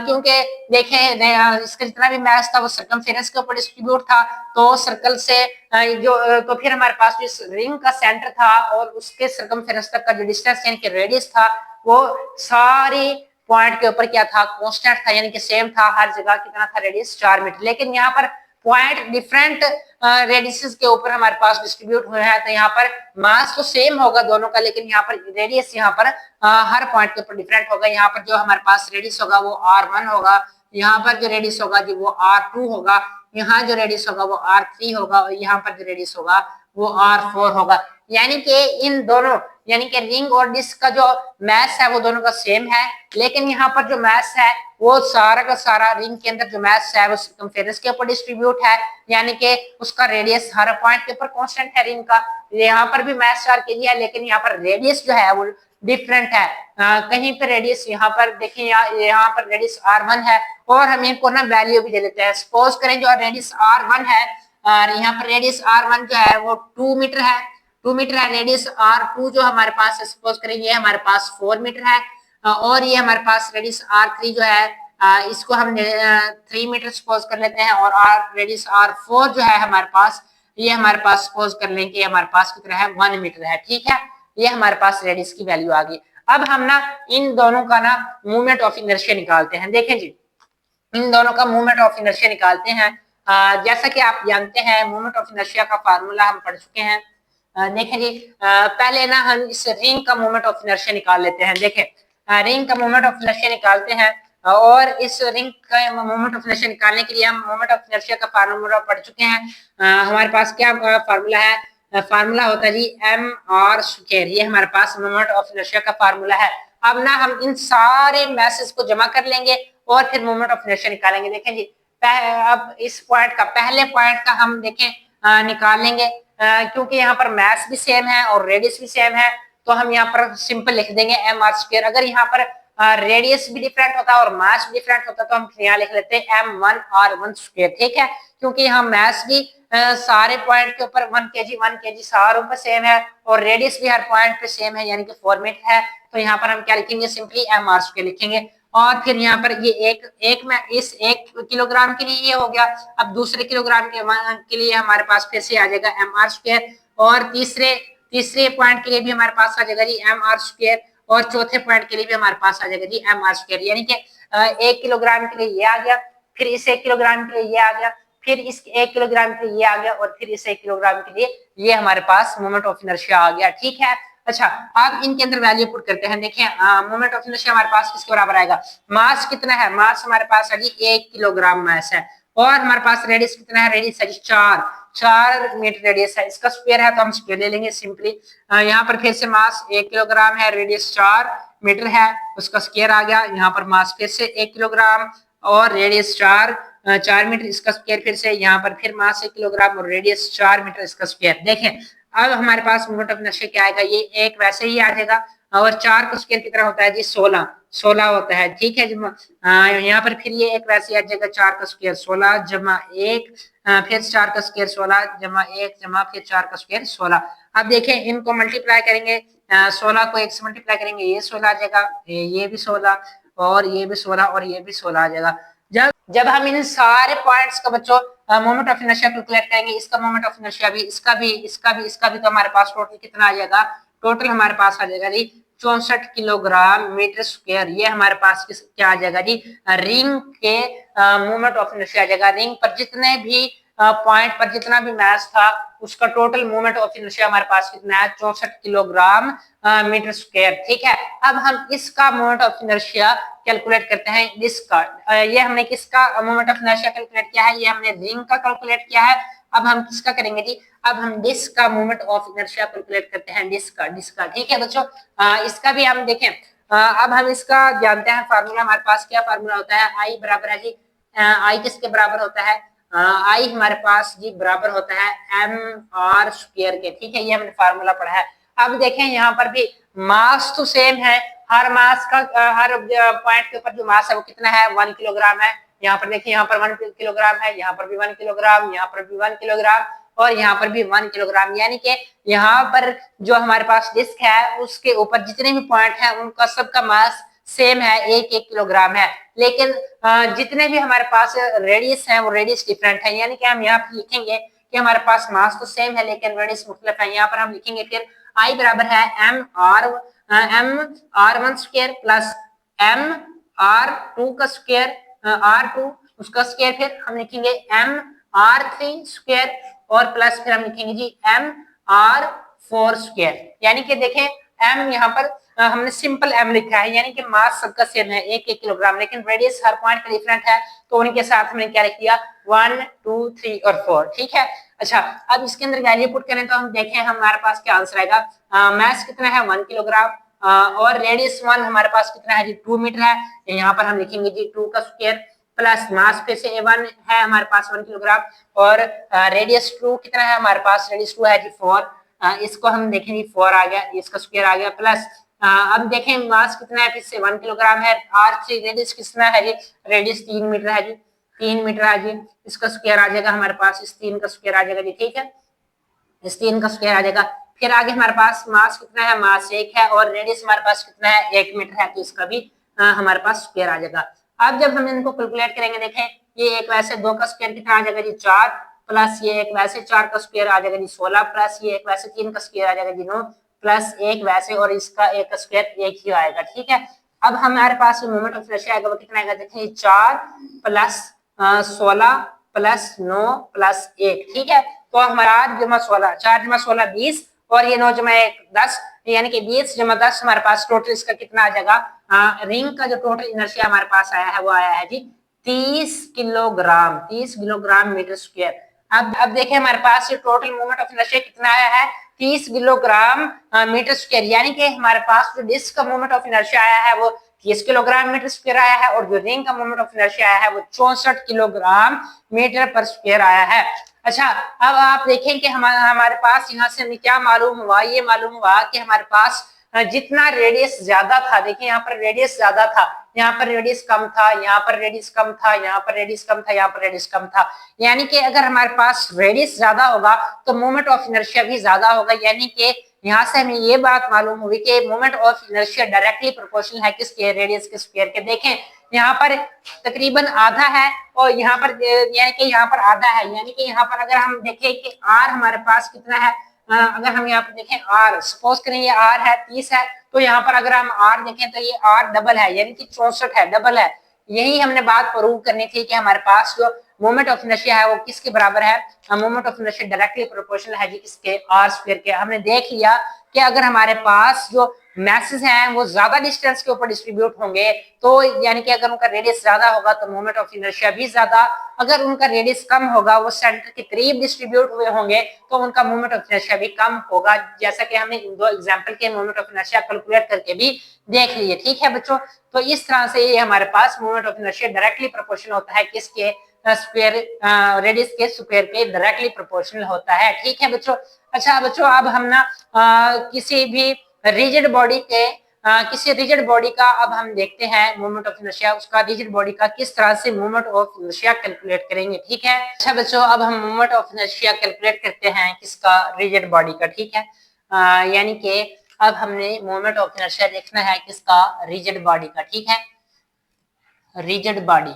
S1: क्योंकि देखें इसका जितना भी मैस था वो सर्कमफेरेंस के ऊपर डिस्ट्रीब्यूट था, तो सर्कल से तो फिर हमारे पास इस रिंग का सेंटर था और उसके सर्कमफेरेंस तक का जो डिस्टेंस यानी कि रेडियस था वो सारी पॉइंट के ऊपर क्या था, कांस्टेंट था, यानी कि सेम था हर जगह। कितना था रेडियस 4 मीटर। लेकिन यहाँ पर पॉइंट डिफरेंट रेडियस के ऊपर हमारे पास डिस्ट्रीब्यूट हुए हैं, तो यहाँ पर मास तो सेम होगा दोनों का, लेकिन यहाँ पर रेडियस यहाँ पर हर पॉइंट के ऊपर डिफरेंट होगा। यहाँ पर जो हमारे पास रेडियस होगा वो R1 होगा, यहाँ पर जो रेडियस होगा जी वो R2 होगा, यहाँ जो रेडियस होगा वो R3 होगा, और यहाँ पर जो रेडियस होगा वो R4 होगा। यानी कि इन दोनों यानी कि रिंग और डिस्क का जो मैस है वो दोनों का सेम है, लेकिन यहाँ पर जो मैस है वो सारा का सारा रिंग के अंदर जो मैस है वो सर्कमफेरेंस के ऊपर डिस्ट्रीब्यूट है, यानी कि उसका रेडियस हर पॉइंट के ऊपर कांस्टेंट है रिंग का। यहाँ पर भी मैस 4 kg है, लेकिन यहाँ पर रेडियस जो है वो डिफरेंट है। कहीं पर रेडियस यहाँ पर देखिए, यहाँ पर रेडियस R1 है, और हम इनको ना वैल्यू भी दे देते हैं। सपोज करें जो रेडियस R1 है, और यहाँ पर रेडियस R1 जो है वो 2 मीटर है, 2 मीटर है। रेडियस R2 जो हमारे पास है, सपोज करें ये हमारे पास 4 मीटर है, और ये हमारे पास रेडियस R3 जो है इसको हम 3 मीटर सपोज कर लेते हैं, और रेडियस R4 जो है हमारे पास, ये हमारे पास सपोज कर लेंगे हमारे पास कितना है 1 मीटर है। ठीक है, ये हमारे पास रेडियस की वैल्यू आ गई। अब हम ना इन दोनों का ना मूवमेंट ऑफ इनर्शिया निकालते हैं। देखें जी, इन दोनों का मूवमेंट ऑफ इनर्शिया निकालते हैं। जैसा कि आप जानते हैं मूवमेंट ऑफ इनर्शिया का फार्मूला हम पढ़ चुके हैं। देखें जी, पहले ना हम इस रिंग का मूवमेंट ऑफ इनर्शिया निकाल लेते हैं। देखें, रिंग का मूवमेंट ऑफ इनर्शिया निकालते हैं, और इस रिंग का मूवमेंट ऑफ इनर्शिया निकालने के लिए हम मूवमेंट ऑफ इनर्शिया का फार्मूला पढ़ चुके हैं। हमारे पास क्या फार्मूला है? फार्मूला होता है जी mr²। ये हमारे पास मूवमेंट ऑफ इनर्शिया का फार्मूला है। अब ना हम इन सारे मैसेज को जमा कर लेंगे और फिर मूवमेंट ऑफ इनर्शिया निकालेंगे। देखें जी, अब इस पॉइंट का, पहले पॉइंट का हम देखें निकाल लेंगे, क्योंकि यहाँ पर मैस भी सेम है और रेडियस भी सेम है, तो हम यहाँ पर सिंपल लिख देंगे mr²। अगर यहाँ पर रेडियस भी डिफरेंट होता है और मास भी डिफरेंट होता है तो हम यहाँ लिख लेते हैं m1r1²। ठीक है, क्योंकि यहाँ मैस भी सारे पॉइंट के ऊपर 1 kg सारों पर सेम है, और रेडियस भी हर पॉइंट पे सेम है, यानी कि 4 मीटर है। तो यहाँ पर हम क्या लिखेंगे? सिंपली mr² लिखेंगे। और फिर यहाँ पर ये एक में इस 1 किलोग्राम के लिए ये हो गया। अब दूसरे किलोग्राम के लिए हमारे पास फिर से आ जाएगा mr², और तीसरे पॉइंट के लिए भी हमारे पास आ जाएगा जी mr², और चौथे पॉइंट के लिए भी हमारे पास आ जाएगा जी mr²। यानी कि 1 किलोग्राम के लिए ये आ गया, फिर इस 1 किलोग्राम के लिए ये आ गया, फिर इस 1 किलोग्राम के लिए ये आ गया, और फिर इस 1 किलोग्राम के लिए ये हमारे पास मोमेंट ऑफ इनर्शिया आ गया। ठीक है, अच्छा अब इनके अंदर वैल्यू पुट करते हैं। देखिए, मोमेंट ऑफ इनर्शिया हमारे पास किसके बराबर आएगा? मास कितना है? मास हमारे पास है जी 1 किलोग्राम मास है, और हमारे पास रेडियस कितना है? रेडियस है जी 4 मीटर रेडियस है। इसका स्क्वायर है तो हम स्क्वायर ले लेंगे सिंपली। यहाँ पर फिर से मास 1 किलोग्राम है, रेडियस 4 मीटर है, उसका स्क्वायर आ गया। यहाँ पर मास फिर से 1 किलोग्राम और रेडियस 4 मीटर, इसका स्क्वायर फिर से। यहाँ पर फिर मास 1 किलोग्राम और रेडियस 4 मीटर, इसका स्क्वायर। देखें अब हमारे पास मोमेंट ऑफ इनर्शिया क्या आएगा? ये एक वैसे ही आ जाएगा, और 4 का स्क्वायर कितना होता है जी? 16 होता है। ठीक है, यहाँ पर फिर ये एक वैसे आ जाएगा, 4 का स्क्वायर 16 जमा 1, फिर 4 का स्क्वायर 16 जमा 1 जमा फिर 4 का स्क्वायर 16। अब देखें इनको मल्टीप्लाई करेंगे, 16 को 1 से मल्टीप्लाई करेंगे, ये 16 आ जाएगा, ये भी 16 और ये भी 16 और ये भी 16 आ जाएगा। जब हम इन सारे पॉइंट्स का बच्चों मोमेंट ऑफ इनर्शिया कैलकुलेट करेंगे, इसका मोमेंट ऑफ इनर्शिया भी, इसका भी, तो हमारे पास टोटल कितना आ जाएगा? टोटल हमारे पास आ जाएगा जी 64 किलोग्राम मीटर स्क्वायर। ये हमारे पास क्या आ जाएगा जी? रिंग के मोमेंट ऑफ इनर्शिया आ जाएगा। रिंग पर जितने भी पॉइंट पर जितना भी मास था उसका टोटल मोमेंट ऑफ इनर्शिया हमारे पास कितना है? 64 किलोग्राम मीटर स्क्वायर। ठीक है, अब हम इसका मोमेंट ऑफ इनर्शिया कैलकुलेट करते हैं इसका। ये हमने किसका मोमेंट ऑफ इनर्शिया कैलकुलेट किया है? ये हमने रिंग का कैलकुलेट किया है। अब हम किसका करेंगे जी? अब हम डिस्क का मोमेंट ऑफ इनर्शिया कैलकुलेट करते हैं, डिस्क का। ठीक है बच्चों, इसका भी हम देखें। अब हम इसका जानते हैं फार्मूला। हमारे पास क्या फार्मूला होता है? आई बराबर है जी, आई किसके बराबर होता है? आई हमारे पास जी बराबर होता है mr² के। ठीक है, ये हमने फार्मूला पढ़ा है। अब देखें यहाँ पर भी मास तो सेम है, हर मास का हर पॉइंट के ऊपर जो मास है वो कितना है? 1 किलोग्राम है। यहाँ पर देखिए, यहाँ पर 1 किलोग्राम है, यहाँ पर भी 1 किलोग्राम, यहाँ पर भी 1 किलोग्राम और यहाँ पर भी 1 किलोग्राम। यानी कि यहाँ पर जो हमारे पास डिस्क है उसके ऊपर जितने भी पॉइंट हैं उनका सबका मास सेम है, 1-1 किलोग्राम है। लेकिन जितने भी हमारे पास रेडियस है वो रेडियस डिफरेंट है। यानी कि हम यहाँ पर लिखेंगे कि हमारे पास मास तो सेम है लेकिन रेडियस मुख्तलिफ है। यहाँ पर हम लिखेंगे फिर आई बराबर है mr1² प्लस mr2 का स्क्वायर, r2 उसका स्क्वायर, फिर हम लिखेंगे r3 स्क्वायर और प्लस फिर हम लिखेंगे जी mr4 स्क्वायर। यानी कि देखें m यहाँ पर हमने सिंपल m लिखा है, यानी कि मास सबका सेम है 1-1 किलोग्राम, लेकिन रेडियस हर पॉइंट का डिफरेंट है, तो उनके साथ हमने क्या लिख दिया 1, 2, 3 और 4। ठीक है। अच्छा, अब इसके अंदर वैल्यू पुट करें तो हम देखें हमारे पास क्या आंसर आएगा। मास कितना है 1 किलोग्राम और रेडियस 1 हमारे पास कितना है जी 2 मीटर है। यहाँ पर हम लिखेंगे जी 2 का स्क्वायर प्लस मास पे से 1 है हमारे पास 1 किलोग्राम और रेडियस 2 कितना है हमारे पास, रेडियस 2 है जी 4। इसको हम देखेंगे 4 आ गया, इसका स्क्वायर आ गया प्लस अब देखें मास कितना है, फिर से 1 किलोग्राम है। r3 रेडियस कितना है जी, रेडियस 3 मीटर है जी, 3 मीटर है जी, इसका स्क्वायर आ जाएगा हमारे पास, इस 3 का स्क्वायर आ जाएगा जी। ठीक है, इस 3 का स्क्वायर आ जाएगा। फिर आगे हमारे पास मास कितना है, मास 1 है और रेडियस हमारे पास कितना है 1 मीटर है, तो इसका भी हमारे पास स्क्वायर आ जाएगा। अब जब हम इनको कैलकुलेट करेंगे देखें ये एक वैसे 2 का स्क्वायर कितना आ जाएगा जी 4 प्लस ये एक वैसे 4 का स्क्वायर आ जाएगा जी 16 प्लस ये एक वैसे 3 का स्क्वायर आ जाएगा जी 9 प्लस एक वैसे और इसका एक का स्क्वायर एक ही आएगा। ठीक है, अब हमारे पास मोमेंट ऑफ इनर्शिया आएगा वो कितना आएगा, देखिए 4 प्लस 16 प्लस 9 प्लस 1। ठीक है, तो हमारा 8 जमा 16, 4 जमा 16 20 और ये 9 जमा 1 10, यानी कि 20 जमा 10 हमारे पास टोटल इसका कितना आ जाएगा, रिंग का जो टोटल इनर्शिया हमारे पास आया है वो आया है जी 30 किलोग्राम, 30 किलोग्राम मीटर स्क्वायर। अब देखें हमारे पास ये टोटल मोमेंट ऑफ इनर्शिया कितना आया है 30 किलोग्राम मीटर स्क्वायर, यानी कि हमारे पास जो डिस्क का मोमेंट ऑफ इनर्शिया आया है वो 30 किलोग्राम मीटर स्क्वायर आया है और जो रिंग का मोमेंट ऑफ इनर्शिया आया है वो 64 किलोग्राम मीटर पर स्क्वायर आया है। अच्छा, अब आप देखें कि हमारे पास यहाँ से हमें क्या मालूम हुआ, ये मालूम हुआ कि हमारे पास जितना रेडियस ज्यादा था, देखिए यहाँ पर रेडियस ज्यादा था, यहाँ पर रेडियस कम था, यहाँ पर रेडियस कम था, यहाँ पर रेडियस कम था, यहाँ पर रेडियस कम था, यानी कि अगर हमारे पास रेडियस ज्यादा होगा तो मोमेंट ऑफ इनर्शिया भी ज्यादा होगा। यानी कि यहाँ से हमें ये बात मालूम हुई कि moment of inertia directly proportional है किसके, रेडियस के स्क्वायर के। देखें यहाँ पर तकरीबन आधा है और यहाँ पर यानी कि यहाँ पर आधा है, यानी कि यहाँ पर अगर हम देखें कि r हमारे पास कितना है, अगर हम यहाँ पर देखें r, सपोज करें ये r है 30 है, तो यहाँ पर अगर हम r देखें तो ये r डबल है, यानी कि 64 है, डबल है। यही हमने बात प्रूव करनी थी कि हमारे पास जो मोमेंट ऑफ इनर्शिया है वो किसके बराबर है, moment of inertia directly proportional है जी किसके, r स्क्वायर के। हमने देख लिया कि अगर हमारे पास जो मैसेज हैं वो ज्यादा डिस्टेंस के ऊपर डिस्ट्रीब्यूट होंगे तो यानी कि अगर उनका रेडियस ज्यादा होगा तो मोमेंट ऑफ इनर्शिया भी ज्यादा, अगर उनका रेडियस कम होगा, वो सेंटर के करीब डिस्ट्रीब्यूट हुए होंगे तो उनका मोमेंट ऑफ इनर्शिया भी कम होगा, जैसा कि हमने इन दो एग्जांपल के मोमेंट ऑफ इनर्शिया कैलकुलेट करके भी देख लिए। ठीक है बच्चों, तो इस तरह से ये हमारे पास moment of inertia directly proportional होता है किसके, स्क्वायर रेडियस के स्क्वायर के डायरेक्टली प्रोपोर्शनल होता है। ठीक है बच्चों। अच्छा बच्चों, अब हम ना किसी भी रिजिड बॉडी के किसी रिजिड बॉडी का अब हम देखते हैं मोमेंट ऑफ इनर्शिया, उसका रिजिड बॉडी का किस तरह से मोमेंट ऑफ इनर्शिया कैलकुलेट करेंगे। ठीक है। अच्छा बच्चों, अब हम मोमेंट ऑफ इनर्शिया कैलकुलेट करते हैं किसका, रिजिड बॉडी का। ठीक है, यानी कि अब हमने मोमेंट ऑफ इनर्शिया देखना है किसका, रिजिड बॉडी का। ठीक है, रिजिड बॉडी,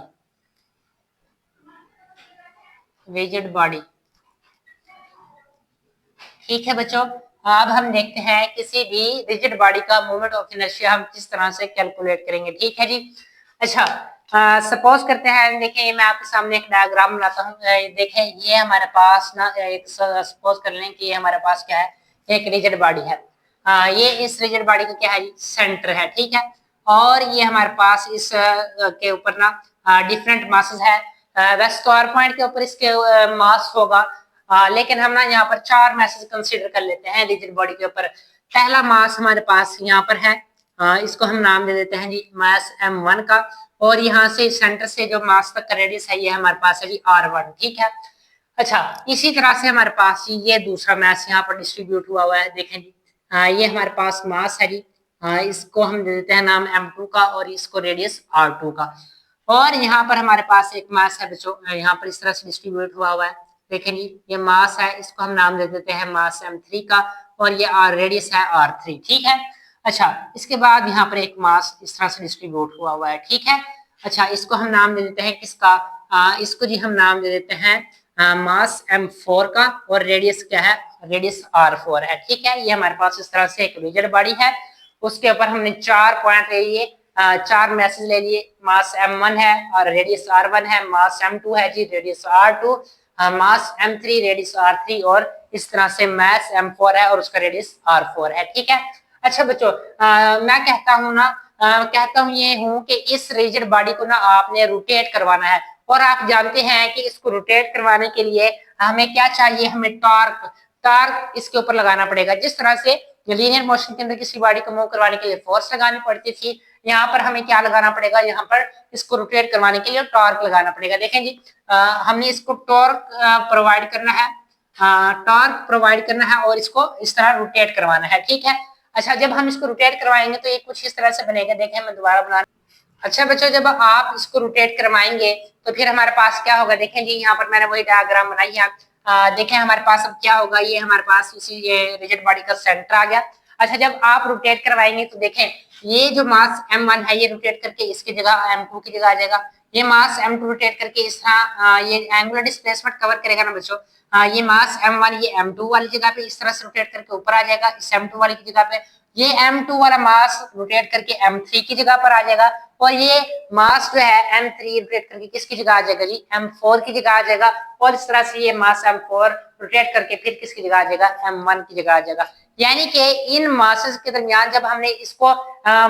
S1: रिजिड बॉडी। ठीक है बच्चों, अब हम देखते हैं किसी भी रिजिड बॉडी का मोमेंट ऑफ इनर्शिया हम किस तरह से कैलकुलेट करेंगे। ठीक है जी। अच्छा, सपोज करते हैं, देखिए मैं आपके सामने एक डायग्राम बनाता हूँ। देखें ये हमारे पास ना एक सपोज कर लें कि ये हमारे पास क्या है, एक रिजिड बॉडी है। ये इस रिजिड बॉडी का क्या है, सेंटर है। ठीक है, और ये हमारे पास इस के ऊपर ना डिफरेंट मासेस है। वैसे तो हर पॉइंट के ऊपर इसके मास होगा, लेकिन हम ना यहाँ पर 4 मैसेज कंसीडर कर लेते हैं रिजिड बॉडी के ऊपर। पहला मास हमारे पास यहाँ पर है, इसको हम नाम दे देते हैं जी मास m1 का, और यहाँ से सेंटर से जो मास तक का रेडियस है ये हमारे पास है जी r1। ठीक है। अच्छा, इसी तरह से हमारे पास ये दूसरा मास यहाँ पर डिस्ट्रीब्यूट हुआ है। देखें जी, ये हमारे पास मास है जी, इसको हम दे देते हैं नाम m2 का और इसको रेडियस r2 का। और यहाँ पर हमारे पास एक मास है बच्चों, यहाँ पर इस तरह से डिस्ट्रीब्यूट हुआ है। देखें जी, ये मास है, इसको हम नाम दे देते हैं मास m3 का, और ये रेडियस है r3। ठीक है। अच्छा, इसके बाद यहाँ पर एक मास इस तरह से डिस्ट्रीब्यूट हुआ है। ठीक है। अच्छा, इसको हम नाम दे देते हैं किसका, इसको जी हम नाम दे देते हैं मास m4 का, और रेडियस क्या है, रेडियस r4 है। ठीक है, ये हमारे पास इस तरह से एक रिजिड बॉडी है, उसके ऊपर हमने 4 पॉइंट ले लिए, 4 मैसेज ले लिए। मास m1 है और रेडियस r1 है, मास m2 है जी, रेडियस r2, मास m3, रेडियस r3 और इस तरह से मास m4 है और उसका रेडियस r4 है। ठीक है। अच्छा बच्चों, मैं कहता हूँ ना, कहता हूँ ये हूँ कि इस रिजिड बॉडी को ना आपने रोटेट करवाना है, और आप जानते हैं कि इसको रोटेट करवाने के लिए हमें क्या चाहिए, हमें टॉर्क टॉर्क इसके ऊपर लगाना पड़ेगा। जिस तरह से लीनियर मोशन के अंदर किसी बॉडी को मूव करवाने के लिए फोर्स लगानी पड़ती थी, यहाँ पर हमें क्या लगाना पड़ेगा, यहाँ पर इसको रोटेट करवाने के लिए टॉर्क लगाना पड़ेगा। देखें जी, हमने इसको टॉर्क प्रोवाइड करना है, टॉर्क प्रोवाइड करना है और इसको इस तरह रोटेट करवाना है। ठीक है। अच्छा, जब हम इसको रोटेट करवाएंगे तो ये कुछ इस तरह से बनेगा। देखें, मैं दोबारा बना। अच्छा बच्चों, जब आप इसको रोटेट करवाएंगे तो फिर हमारे पास क्या होगा, देखें जी, यहाँ पर मैंने वही डायग्राम बनाई है। देखें हमारे पास अब क्या होगा, ये हमारे पास उसी ये रिजिड बॉडी का सेंटर आ गया। अच्छा, जब आप रोटेट करवाएंगे तो देखें ये जो मास m1 है ये रोटेट करके इसकी जगह m2 की जगह आ जाएगा। ये मास m2 रोटेट करके इस तरह ये एंगुलर डिस्प्लेसमेंट कवर करेगा ना बच्चों। ये मास m1 ये m2 वाली जगह पे इस तरह से रोटेट करके ऊपर आ जाएगा, इस m2 वाली की जगह पे। ये m2 वाला मास रोटेट करके m3 की जगह पर आ जाएगा, और ये मास जो है m3 रोटेट करके किसकी जगह आ जाएगा जी, m4 की जगह आ जाएगा। और इस तरह से ये मास m4 रोटेट करके फिर किसकी जगह आ जाएगा, m1 की जगह आ जाएगा। यानी कि इन मासेस के दरमियान जब हमने इसको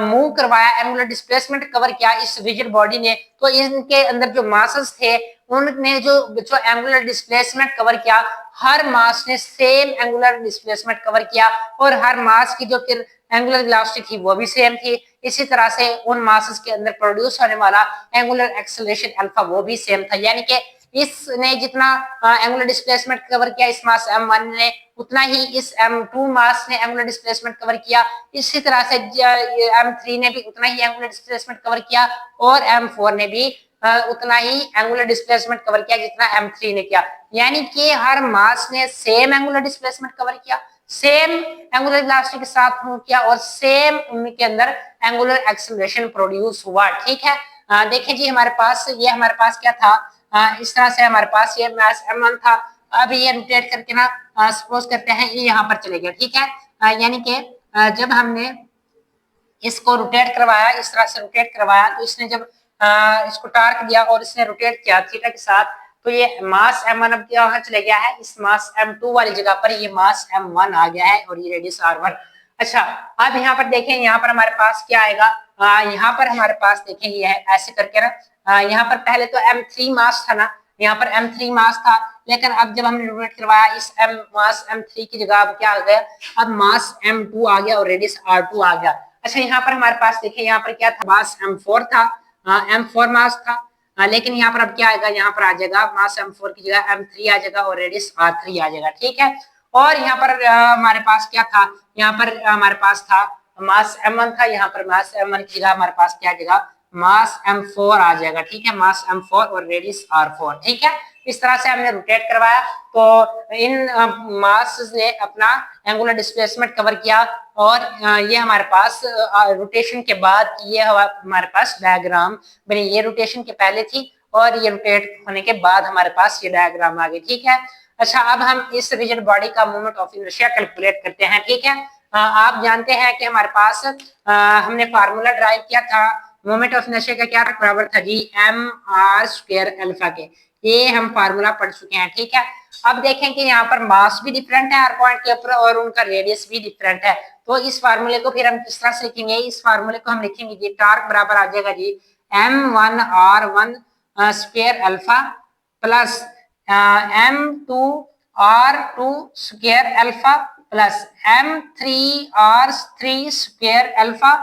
S1: मूव करवाया, एंगुलर डिस्प्लेसमेंट कवर किया इस रिजिड बॉडी ने, तो इनके अंदर जो मासेस थे उन्होंने जो एंगुलर डिस्प्लेसमेंट कवर किया, हर मास ने सेम एंगुलर डिस्प्लेसमेंट कवर किया, और हर मास की जो फिर एंगुलर वेलोसिटी थी वो भी सेम थी। इसी तरह से उन मासेस के अंदर प्रोड्यूस होने वाला एंगुलर एक्सेलरेशन अल्फा वो भी सेम था। यानी कि इसने जितना एंगुलर डिस्प्लेसमेंट कवर किया इस मास m1 ने, उतना ही इस m2 मास ने एंगुलर डिस्प्लेसमेंट कवर किया। इसी तरह से m3 ने भी उतना ही एंगुलर डिस्प्लेसमेंट कवर किया, और m4 ने भी उतना ही एंगुलर डिस्प्लेसमेंट कवर किया जितना m3 ने किया। यानी कि हर मास ने सेम एंगुलर डिस्प्लेसमेंट कवर किया, सेम एंगुलर वेलोसिटी के साथ मूव किया, और सेम उनके अंदर एंगुलर एक्सेलरेशन प्रोड्यूस हुआ। ठीक है। देखें जी, हमारे पास क्या था, इस तरह से हमारे पास ये मास m1 था। अब ये रोटेट करके ना सपोज करते हैं ये यहाँ पर चले गया। ठीक है। यानी कि जब हमने इसको रोटेट करवाया, इस तरह से रोटेट करवाया, तो इसने जब इसको टार्क दिया और इसने रोटेट किया थीटा के साथ, तो ये मास m1 अब यहाँ चले गया है, इस मास m2 वाली जगह पर ये मास m1 आ गया है, और ये रेडियस r1। अच्छा, अब यहाँ पर देखें, यहाँ पर हमारे पास क्या आएगा, यहाँ पर हमारे पास देखें ये है ऐसे करके ना, यहाँ पर पहले तो m3 मास था ना, यहाँ पर m3 मास था, लेकिन अब जब हमने रोटेट करवाया इस मास m3 की जगह अब क्या आ गया, अब मास m2 आ गया और रेडियस r2 आ गया। अच्छा, यहाँ पर हमारे पास देखिए, यहाँ पर क्या था, मास m4 था, m4 मास था, लेकिन यहाँ पर अब क्या आएगा, यहाँ पर आ जाएगा मास m4 की जगह m3 आ जाएगा और रेडियस r3 आ जाएगा। ठीक है। और यहाँ पर हमारे पास क्या था, यहाँ पर हमारे पास था मास m1 था, यहाँ पर मास m1 की जगह हमारे पास क्या आ जाएगा, मास m4 आ जाएगा। ठीक है, मास m4 और रेडियस r4। ठीक है। इस तरह से हमने रोटेट करवाया, तो इन मास ने अपना एंगुलर डिस्प्लेसमेंट कवर किया, और ये हमारे पास रोटेशन के बाद ये हमारे पास डायग्राम बनी। ये रोटेशन के पहले थी और ये रोटेट होने के बाद हमारे पास ये डायग्राम आ गई। ठीक है। अच्छा, अब हम इस रिजिड बॉडी का मोमेंट ऑफ इनर्शिया कैलकुलेट करते हैं। ठीक है। आप जानते हैं कि हमारे पास हमने फार्मूला ड्राइव किया था मोमेंट ऑफ इनर्शिया का, क्या बराबर था जी, mr² अल्फा के। ये हम फार्मूला पढ़ चुके हैं। ठीक है। अब देखें कि यहाँ पर मास भी डिफरेंट है हर पॉइंट के ऊपर, और उनका रेडियस भी डिफरेंट है। तो इस फार्मूले को फिर हम किस तरह से लिखेंगे, इस फार्मूले को हम लिखेंगे जी, टार्क बराबर आ जाएगा जी m1r1² alpha plus m2r2² alpha plus m3r3² alpha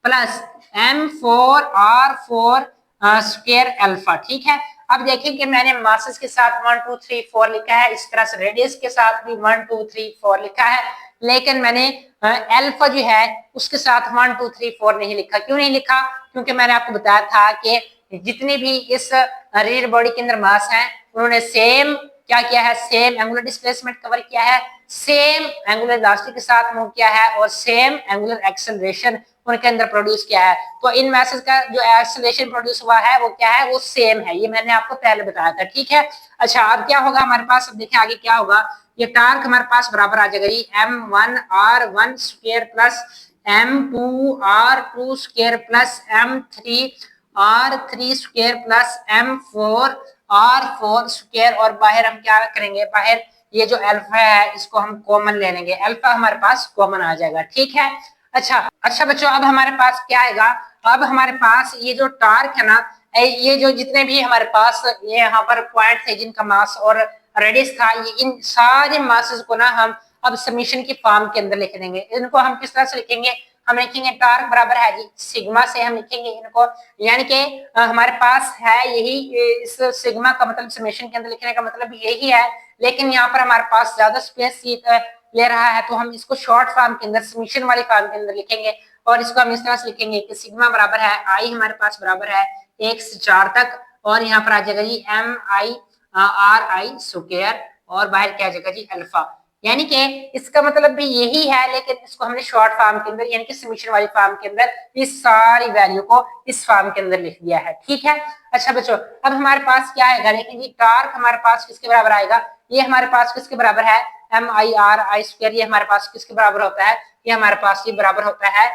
S1: plus m4r4² alpha. ठीक है। अब देखें कि मैंने मासेस के साथ 1 2 3 4 लिखा है, इस तरह से रेडियस के साथ भी 1 2 3 4 लिखा है, लेकिन मैंने अल्फा जो है उसके साथ 1 2 3 4 नहीं लिखा। क्यों नहीं लिखा, क्योंकि मैंने आपको बताया था कि जितने भी इस रिजिड बॉडी के अंदर मास हैं उन्होंने सेम क्या किया है, सेम एंगुलर डिस्प्लेसमेंट कवर किया है, सेम एंगुलर वेलोसिटी के साथ मूव किया है, और सेम एंगुलर एक्सेलरेशन उनके अंदर प्रोड्यूस किया है। तो इन मैसेज का जो एक्सेलरेशन प्रोड्यूस हुआ है वो क्या है, वो सेम है। ये मैंने आपको पहले बताया था। ठीक है। अच्छा, अब क्या होगा हमारे पास, अब देखिए आगे क्या होगा, ये टार्क हमारे पास बराबर आ जाएगा जी m1r1² plus m2r2² plus m3r3² plus m4 R4 square, और बाहर हम क्या करेंगे, बाहर ये जो अल्फा है इसको हम कॉमन ले लेंगे, अल्फा हमारे पास कॉमन आ जाएगा, ठीक है। अच्छा अच्छा बच्चों, अब हमारे पास क्या आएगा, अब हमारे पास ये जो टार्क है ना, ये जो जितने भी हमारे पास ये यहाँ पर पॉइंट थे जिनका मास और रेडियस था, ये इन सारे मासेस को ना हम अब समीशन की फॉर्म के अंदर लिख देंगे। इनको हम किस तरह से लिखेंगे, हम लिखेंगे टार्क बराबर है जी सिग्मा से हम लिखेंगे इनको, यानी कि हमारे पास है यही, इस सिग्मा का मतलब समेशन के अंदर लिखने का मतलब यही है, लेकिन यहाँ पर हमारे पास ज्यादा स्पेस ले रहा है, तो हम इसको शॉर्ट फॉर्म के अंदर समीशन वाली फॉर्म के अंदर लिखेंगे, और इसको हम इस तरह से लिखेंगे कि सिग्मा बराबर है आई हमारे पास बराबर है 1 से 4 तक, और यहाँ पर आ जाएगा जी MI/RI स्क्वायर, और बाहर क्या आ जाएगा जी अल्फा, यानी कि इसका मतलब भी यही है, लेकिन इसको हमने शॉर्ट फॉर्म के अंदर यानी कि समीशन वाली फॉर्म के अंदर इस सारी वैल्यू को इस फॉर्म के अंदर लिख दिया है, ठीक है। अच्छा बच्चों, अब हमारे पास क्या आएगा, लेकिन जी टार्क हमारे पास किसके बराबर आएगा, ये हमारे पास किसके बराबर है MI/RI स्क्वायर, ये हमारे पास किसके बराबर होता है, ये हमारे पास ये बराबर होता है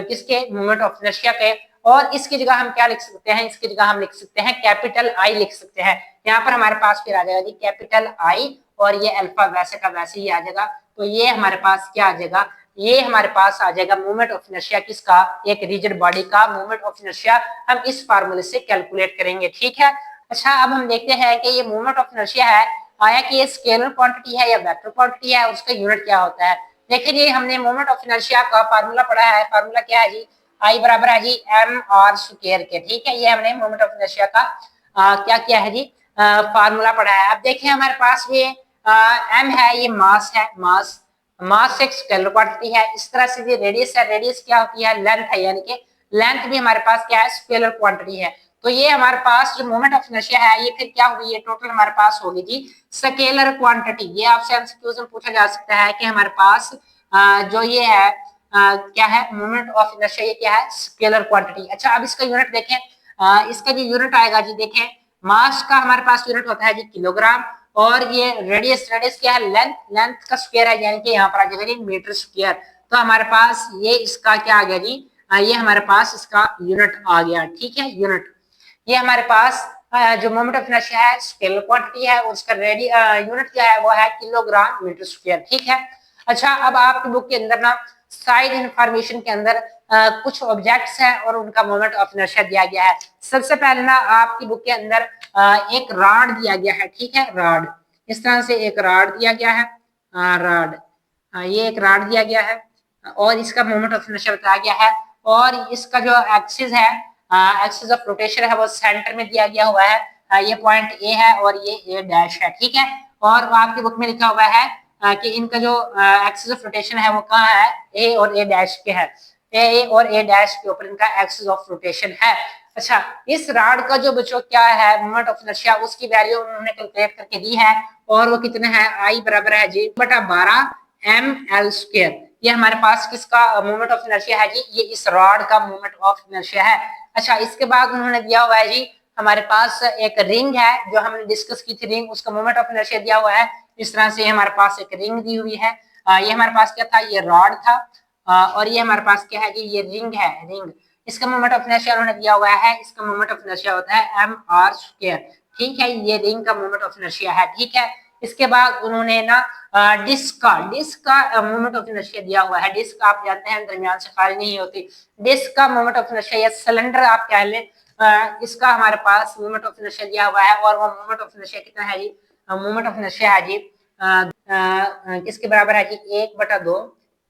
S1: किसके, मोमेंट ऑफ इनर्शिया के, और इसकी जगह हम क्या लिख सकते हैं, इसकी जगह हम लिख सकते हैं कैपिटल आई लिख सकते हैं। यहाँ पर हमारे पास फिर आ जाएगा जी कैपिटल आई, और ये अल्फा वैसे का वैसे ही आ जाएगा, तो ये हमारे पास क्या आ जाएगा, ये हमारे पास आ जाएगा मोमेंट ऑफ इनर्शिया किसका, एक रिजिड बॉडी का मोमेंट ऑफ इनर्शिया हम इस फार्मूले से कैलकुलेट करेंगे, ठीक है। अच्छा अब हम देखते हैं कि ये मोमेंट ऑफ इनर्शिया है, आया कि ये स्केलर क्वांटिटी है या वेक्टर क्वांटिटी है, उसका यूनिट क्या होता है। देखिए जी, हमने मोमेंट ऑफ इनर्शिया का फार्मूला पढ़ा है, फार्मूला क्या है जी, आई बराबर है जी MR स्क्वायर के, ठीक है। ये हमने मोमेंट ऑफ इनर्शिया का क्या किया है जी, फार्मूला पढ़ा है। अब देखिए हमारे पास ये एम है, ये मास है, मास मास एक स्केलर क्वांटिटी है। इस तरह से ये रेडियस है, रेडियस क्या होती है, लेंथ है, यानी कि लेंथ भी हमारे पास क्या है, स्केलर क्वांटिटी है। तो ये हमारे पास जो मोमेंट ऑफ इनर्शिया है, ये फिर क्या होगी, ये टोटल हमारे पास होगी जी स्केलर क्वांटिटी। ये आपसे एमसीक्यूज में पूछा जा सकता है कि हमारे पास जो ये है क्या है, मोमेंट ऑफ इनर्शिया, ये क्या है, स्केलर क्वांटिटी। अच्छा अब इसका यूनिट देखें, इसका जो यूनिट आएगा जी, देखें मास का हमारे पास यूनिट होता है जी किलोग्राम, और ये रेडियस, रेडियस क्या है, लेंथ, लेंथ का स्क्वायर है, यानी कि यहाँ पर आ जाएगा जी मीटर स्क्वायर। तो हमारे पास ये इसका क्या आ गया जी, ये हमारे पास इसका यूनिट आ गया, ठीक है, यूनिट। ये हमारे पास जो मोमेंट ऑफ इनर्शिया है स्केलर क्वांटिटी है, उसका यूनिट क्या है, वो है किलोग्राम मीटर स्क्वायर, ठीक है। अच्छा अब आपकी बुक के अंदर ना साइड इंफॉर्मेशन के अंदर कुछ ऑब्जेक्ट्स हैं और उनका मोमेंट ऑफ इनर्शिया दिया गया है। सबसे पहले ना आपकी बुक के अंदर एक रॉड दिया गया है, ठीक है, रॉड, इस तरह से एक रॉड दिया गया है, रॉड, ये एक रॉड दिया गया है, और इसका मोमेंट ऑफ इनर्शिया बताया गया है, और इसका जो एक्सिस है, एक्सिस ऑफ रोटेशन है, वो सेंटर में दिया गया हुआ है, ये पॉइंट ए है और ये ए डैश है, ठीक है। और आपकी बुक में लिखा हुआ है कि इनका जो एक्सिस ऑफ रोटेशन है वो कहाँ है, ए और ए डैश के है, ए और ए डैश के ऊपर इनका एक्सिस ऑफ रोटेशन है। अच्छा इस रॉड का जो बच्चों क्या है मोमेंट ऑफ इनर्शिया, उसकी वैल्यू उन्होंने कैलकुलेट करके दी है, और वो कितना है, आई बराबर है जी बटा 12 ML स्क्वायर। ये हमारे पास किसका मोमेंट ऑफ इनर्शिया है जी, ये इस रॉड का मोमेंट ऑफ इनर्शिया है। अच्छा इसके बाद उन्होंने दिया हुआ है जी, हमारे पास एक रिंग है जो हमने डिस्कस की थी रिंग, उसका मोमेंट ऑफ इनर्शिया दिया हुआ है। इस तरह से हमारे पास एक रिंग दी हुई है, ये हमारे पास क्या था, ये रॉड था, और ये हमारे पास क्या है जी, ये रिंग है, रिंग, इसका मोमेंट ऑफ इनर्शिया उन्होंने दिया हुआ है, इसका मोमेंट ऑफ इनर्शिया होता है MR स्क्वायर, ठीक है। ये रिंग का मोमेंट ऑफ इनर्शिया है, ठीक है। इसके बाद उन्होंने ना डिस्क का मोमेंट ऑफ इनर्शिया दिया हुआ है। डिस्क आप जानते हैं दरमियान से खाली नहीं होती, डिस्क का मोमेंट ऑफ इनर्शिया या सिलेंडर आप कह लें, इसका हमारे पास मोमेंट ऑफ इनर्शिया दिया हुआ है, और वो मोमेंट ऑफ इनर्शिया कितना है जी, मोमेंट ऑफ इनर्शिया है जी किसके बराबर है जी, 1/2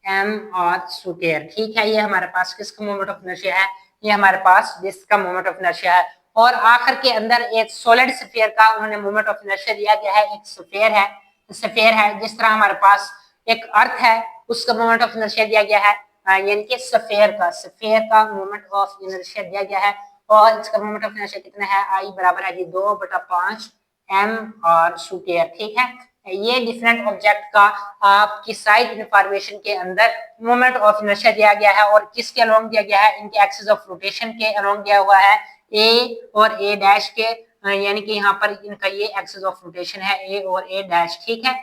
S1: MR स्क्वायर, ठीक है। ये हमारे पास किसका मोमेंट ऑफ इनर्शिया है, ये हमारे पास डिस्क का मोमेंट ऑफ इनर्शिया है। और आखिर के अंदर एक सॉलिड स्फीयर का उन्होंने मोमेंट ऑफ इनर्शिया दिया गया है, एक स्फीयर है, जिस तरह हमारे पास एक अर्थ है उसका मोमेंट ऑफ इनर्शिया दिया गया है, यानी कि स्फीयर का मोमेंट ऑफ इनर्शिया दिया गया है, और इसका मोमेंट ऑफ इनर्शिया कितना है, आई बराबर है जी 2/5 MR स्क्वायर, ठीक है। ये डिफरेंट ऑब्जेक्ट का आपकी साइड इंफॉर्मेशन के अंदर मोमेंट ऑफ इनर्शिया दिया गया है, और किसके अलोंग दिया गया है, इनके एक्सिस ऑफ रोटेशन के अलोंग दिया हुआ है, ए और ए डैश के, यानी कि यहाँ पर इनका ये एक्सिस ऑफ रोटेशन है ए और ए डैश, ठीक है।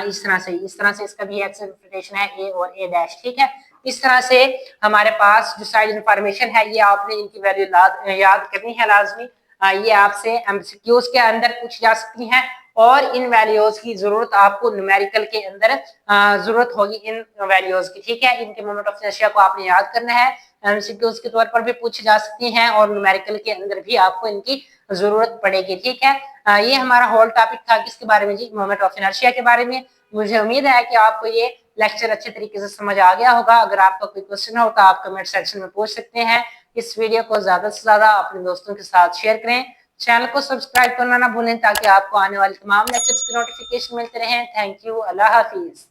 S1: इस तरह से इसका भी एक्सिस ऑफ रोटेशन है ए और ए डैश, ठीक है। इस तरह से हमारे पास जो साइड इंफॉर्मेशन है, ये आपने इनकी वैल्यू याद करनी है लाजमी। ये आपसे एमसीक्यूज के अंदर पूछी जा सकती हैं और इन वैल्यूज की जरूरत आपको न्यूमेरिकल के अंदर जरूरत होगी इन वैल्यूज की। ठीक है, इनके मोमेंट ऑफ इनर्शिया को आपने याद करना है। एमसीक्यूज के तौर पर भी पूछी जा सकती हैं और न्यूमेरिकल के अंदर भी आपको इनकी जरूरत पड़ेगी। ठीक है, ये हमारा होल टॉपिक था किसके बारे में जी, मोमेंट ऑफ इनर्शिया के बारे में। मुझे उम्मीद है कि आपको ये लेक्चर अच्छे तरीके से समझ आ गया होगा। अगर आपका कोई क्वेश्चन हो तो आप कमेंट सेक्शन में पूछ सकते हैं। इस वीडियो को ज्यादा से ज्यादा अपने दोस्तों के साथ शेयर करें। चैनल को सब्सक्राइब करना ना भूलें ताकि आपको आने वाले तमाम लेक्चर्स की नोटिफिकेशन मिलते रहें। Thank you, Allah Hafiz.